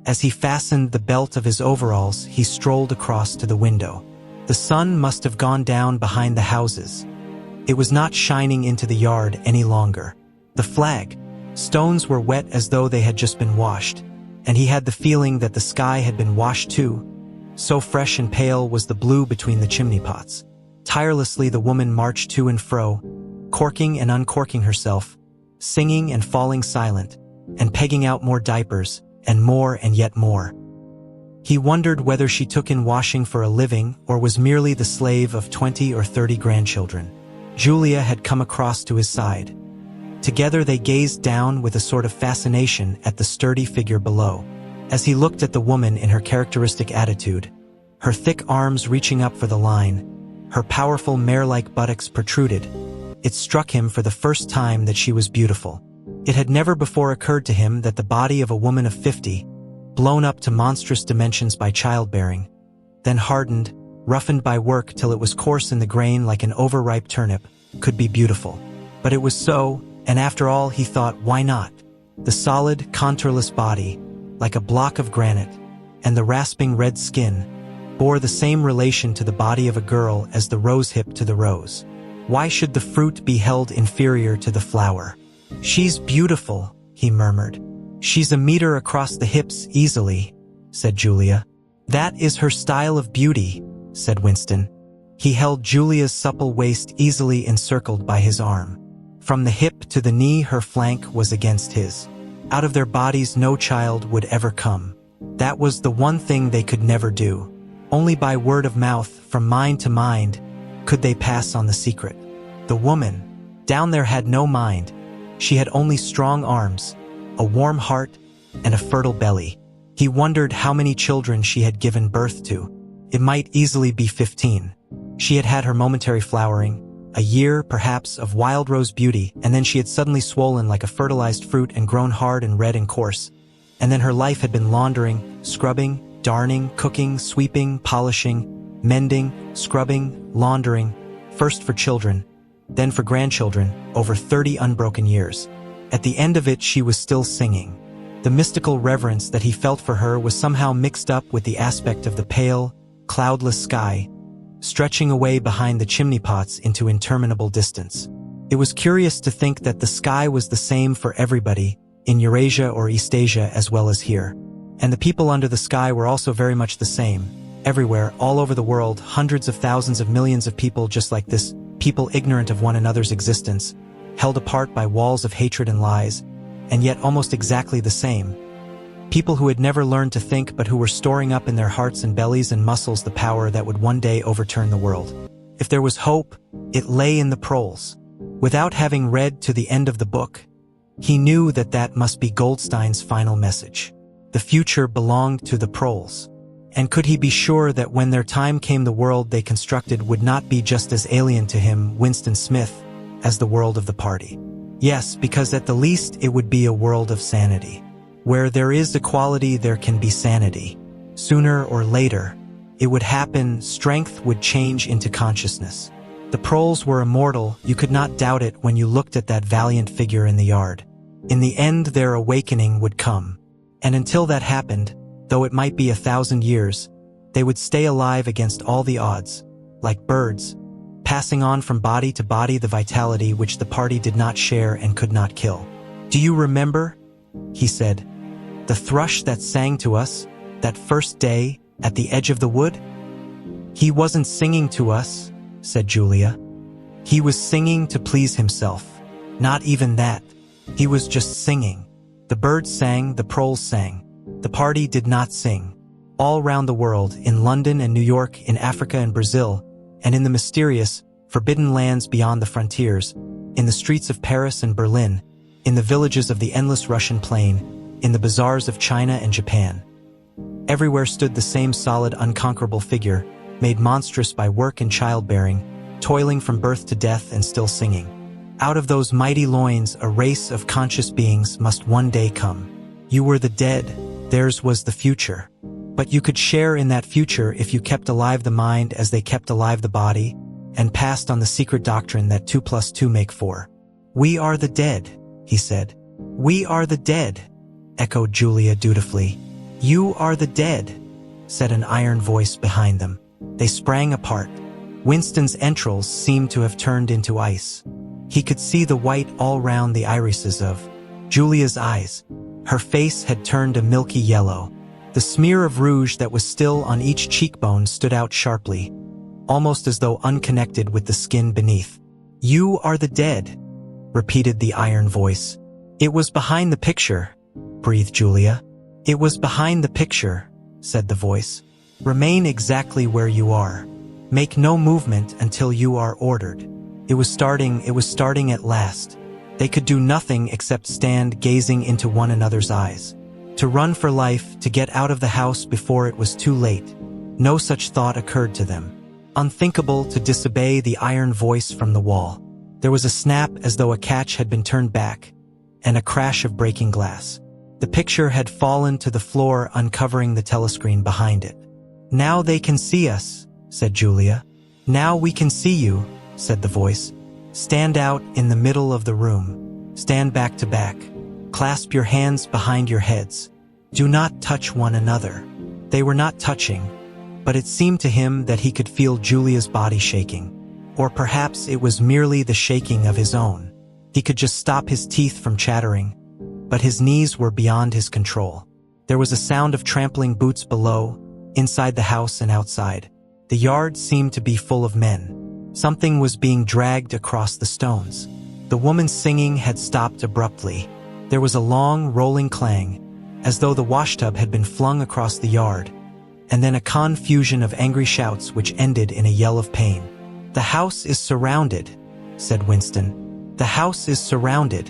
As he fastened the belt of his overalls, he strolled across to the window. The sun must have gone down behind the houses. It was not shining into the yard any longer. The flag stones were wet as though they had just been washed, and he had the feeling that the sky had been washed too. So fresh and pale was the blue between the chimney pots. Tirelessly the woman marched to and fro, corking and uncorking herself, singing and falling silent, and pegging out more diapers, and yet more. He wondered whether she took in washing for a living or was merely the slave of 20 or 30 grandchildren. Julia had come across to his side. Together they gazed down with a sort of fascination at the sturdy figure below. As he looked at the woman in her characteristic attitude, her thick arms reaching up for the line, her powerful mare-like buttocks protruded, it struck him for the first time that she was beautiful. It had never before occurred to him that the body of a woman of 50, blown up to monstrous dimensions by childbearing, then hardened, roughened by work till it was coarse in the grain like an overripe turnip, could be beautiful. But it was so, and after all, he thought, why not? The solid, contourless body, like a block of granite, and the rasping red skin, bore the same relation to the body of a girl as the rose hip to the rose. Why should the fruit be held inferior to the flower? "She's beautiful," he murmured. "She's a meter across the hips easily," said Julia. That is her style of beauty, said Winston. He held Julia's supple waist easily encircled by his arm. From the hip to the knee, her flank was against his. Out of their bodies no child would ever come. That was the one thing they could never do. Only by word of mouth, from mind to mind, could they pass on the secret. The woman down there had no mind. She had only strong arms, a warm heart, and a fertile belly. He wondered how many children she had given birth to. It might easily be 15. She had had her momentary flowering, a year, perhaps, of wild rose beauty, and then she had suddenly swollen like a fertilized fruit and grown hard and red and coarse. And then her life had been laundering, scrubbing, darning, cooking, sweeping, polishing, mending, scrubbing, laundering, first for children, then for grandchildren, over 30 unbroken years. At the end of it, she was still singing. The mystical reverence that he felt for her was somehow mixed up with the aspect of the pale, cloudless sky, stretching away behind the chimney pots into interminable distance. It was curious to think that the sky was the same for everybody, in Eurasia or Eastasia as well as here. And the people under the sky were also very much the same. Everywhere, all over the world, hundreds of thousands of millions of people just like this, people ignorant of one another's existence, held apart by walls of hatred and lies, and yet almost exactly the same. People who had never learned to think but who were storing up in their hearts and bellies and muscles the power that would one day overturn the world. If there was hope, it lay in the proles. Without having read to the end of the book, he knew that that must be Goldstein's final message. The future belonged to the proles. And could he be sure that when their time came, the world they constructed would not be just as alien to him, Winston Smith, as the world of the party? Yes, because at the least it would be a world of sanity. Where there is equality, there can be sanity. Sooner or later, it would happen, strength would change into consciousness. The proles were immortal, you could not doubt it when you looked at that valiant figure in the yard. In the end, their awakening would come. And until that happened, though it might be 1,000 years, they would stay alive against all the odds, like birds, passing on from body to body the vitality which the party did not share and could not kill. "Do you remember," he said, "the thrush that sang to us, that first day, at the edge of the wood?" "He wasn't singing to us," said Julia. "He was singing to please himself. Not even that. He was just singing. The birds sang, the proles sang. The party did not sing. All round the world, in London and New York, in Africa and Brazil, and in the mysterious, forbidden lands beyond the frontiers, in the streets of Paris and Berlin, in the villages of the endless Russian plain, in the bazaars of China and Japan. Everywhere stood the same solid, unconquerable figure, made monstrous by work and childbearing, toiling from birth to death and still singing. Out of those mighty loins, a race of conscious beings must one day come. You were the dead, theirs was the future. But you could share in that future if you kept alive the mind as they kept alive the body, and passed on the secret doctrine that 2 + 2 make 4. "We are the dead," he said. "We are the dead," echoed Julia dutifully. "You are the dead," said an iron voice behind them. They sprang apart. Winston's entrails seemed to have turned into ice. He could see the white all round the irises of Julia's eyes. Her face had turned a milky yellow. The smear of rouge that was still on each cheekbone stood out sharply, almost as though unconnected with the skin beneath. "You are the dead," repeated the iron voice. "It was behind the picture," breathed Julia. "It was behind the picture," said the voice. "Remain exactly where you are. Make no movement until you are ordered." It was starting at last. They could do nothing except stand gazing into one another's eyes. To run for life, to get out of the house before it was too late. No such thought occurred to them. Unthinkable to disobey the iron voice from the wall. There was a snap as though a catch had been turned back, and a crash of breaking glass. The picture had fallen to the floor, uncovering the telescreen behind it. "Now they can see us," said Julia. "Now we can see you," said the voice. "Stand out in the middle of the room. Stand back to back. Clasp your hands behind your heads. Do not touch one another." They were not touching, but it seemed to him that he could feel Julia's body shaking. Or perhaps it was merely the shaking of his own. He could just stop his teeth from chattering, but his knees were beyond his control. There was a sound of trampling boots below, inside the house and outside. The yard seemed to be full of men. Something was being dragged across the stones. The woman's singing had stopped abruptly. There was a long, rolling clang, as though the washtub had been flung across the yard, and then a confusion of angry shouts which ended in a yell of pain. "The house is surrounded," said Winston. "The house is surrounded,"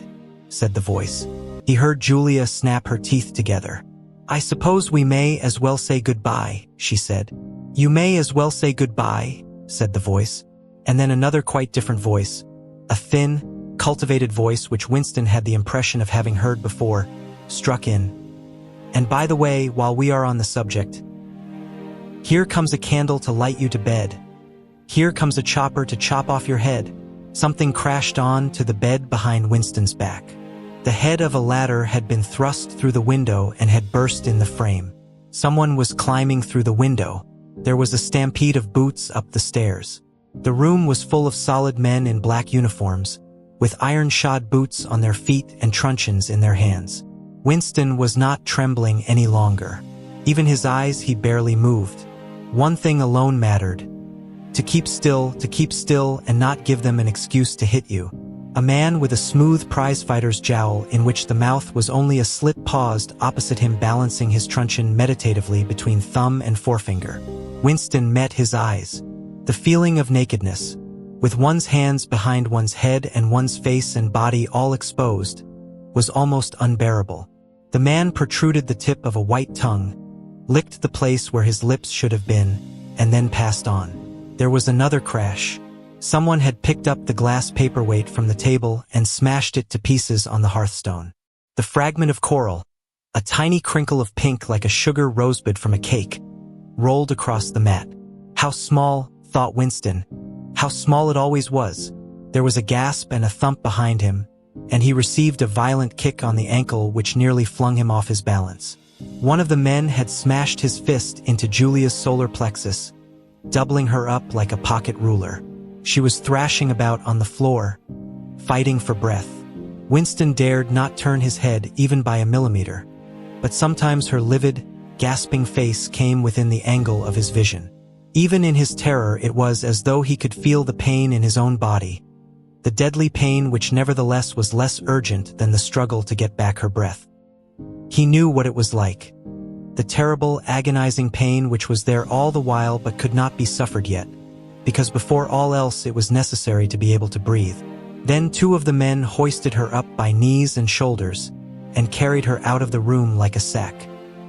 said the voice. He heard Julia snap her teeth together. "I suppose we may as well say goodbye," she said. "You may as well say goodbye," said the voice. And then another quite different voice, a thin, cultivated voice which Winston had the impression of having heard before, struck in. "And by the way, while we are on the subject, here comes a candle to light you to bed. Here comes a chopper to chop off your head." Something crashed on to the bed behind Winston's back. The head of a ladder had been thrust through the window and had burst in the frame. Someone was climbing through the window. There was a stampede of boots up the stairs. The room was full of solid men in black uniforms, with iron-shod boots on their feet and truncheons in their hands. Winston was not trembling any longer. Even his eyes he barely moved. One thing alone mattered: to keep still and not give them an excuse to hit you. A man with a smooth prizefighter's jowl in which the mouth was only a slit paused opposite him, balancing his truncheon meditatively between thumb and forefinger. Winston met his eyes. The feeling of nakedness, with one's hands behind one's head and one's face and body all exposed, was almost unbearable. The man protruded the tip of a white tongue, licked the place where his lips should have been, and then passed on. There was another crash. Someone had picked up the glass paperweight from the table and smashed it to pieces on the hearthstone. The fragment of coral, a tiny crinkle of pink like a sugar rosebud from a cake, rolled across the mat. How small, thought Winston. How small it always was. There was a gasp and a thump behind him, and he received a violent kick on the ankle which nearly flung him off his balance. One of the men had smashed his fist into Julia's solar plexus, doubling her up like a pocket ruler. She was thrashing about on the floor, fighting for breath. Winston dared not turn his head even by a millimeter, but sometimes her livid, gasping face came within the angle of his vision. Even in his terror, it was as though he could feel the pain in his own body, the deadly pain which nevertheless was less urgent than the struggle to get back her breath. He knew what it was like. The terrible, agonizing pain which was there all the while but could not be suffered yet, because before all else it was necessary to be able to breathe. Then two of the men hoisted her up by knees and shoulders and carried her out of the room like a sack.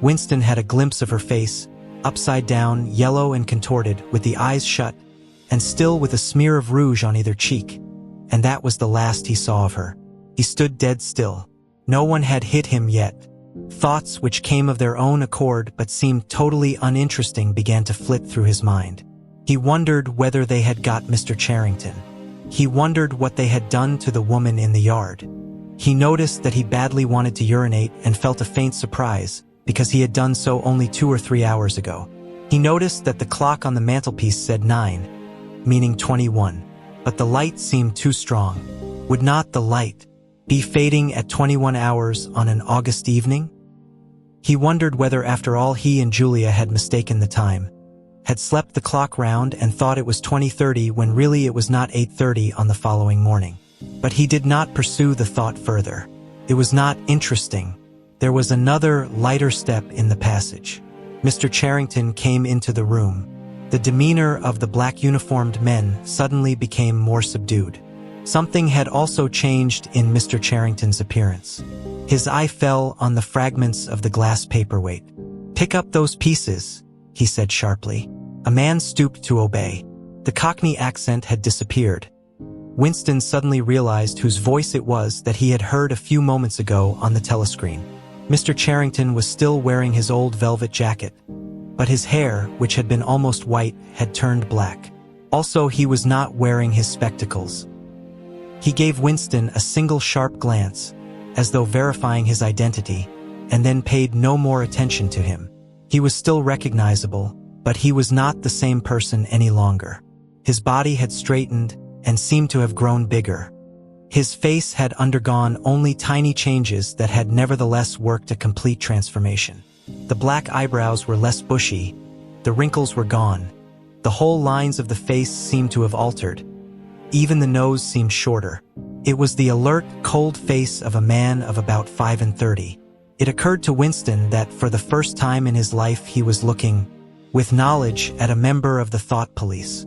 Winston had a glimpse of her face, upside down, yellow and contorted, with the eyes shut, and still with a smear of rouge on either cheek, and that was the last he saw of her. He stood dead still. No one had hit him yet. Thoughts which came of their own accord but seemed totally uninteresting began to flit through his mind. He wondered whether they had got Mr. Charrington. He wondered what they had done to the woman in the yard. He noticed that he badly wanted to urinate and felt a faint surprise, because he had done so only 2 or 3 hours ago. He noticed that the clock on the mantelpiece said 9, meaning 21, but the light seemed too strong. Would not the light be fading at 21 hours on an August evening? He wondered whether after all he and Julia had mistaken the time, had slept the clock round and thought it was 20:30 when really it was not 8:30 on the following morning. But he did not pursue the thought further. It was not interesting. There was another, lighter step in the passage. Mr. Charrington came into the room. The demeanor of the black uniformed men suddenly became more subdued. Something had also changed in Mr. Charrington's appearance. His eye fell on the fragments of the glass paperweight. "Pick up those pieces," he said sharply. A man stooped to obey. The Cockney accent had disappeared. Winston suddenly realized whose voice it was that he had heard a few moments ago on the telescreen. Mr. Charrington was still wearing his old velvet jacket, but his hair, which had been almost white, had turned black. Also, he was not wearing his spectacles. He gave Winston a single sharp glance, as though verifying his identity, and then paid no more attention to him. He was still recognizable, but he was not the same person any longer. His body had straightened and seemed to have grown bigger. His face had undergone only tiny changes that had nevertheless worked a complete transformation. The black eyebrows were less bushy, The wrinkles were gone. The whole lines of the face seemed to have altered. Even the nose seemed shorter. It was the alert, cold face of a man of about 35. It occurred to Winston that for the first time in his life he was looking, with knowledge, at a member of the thought police.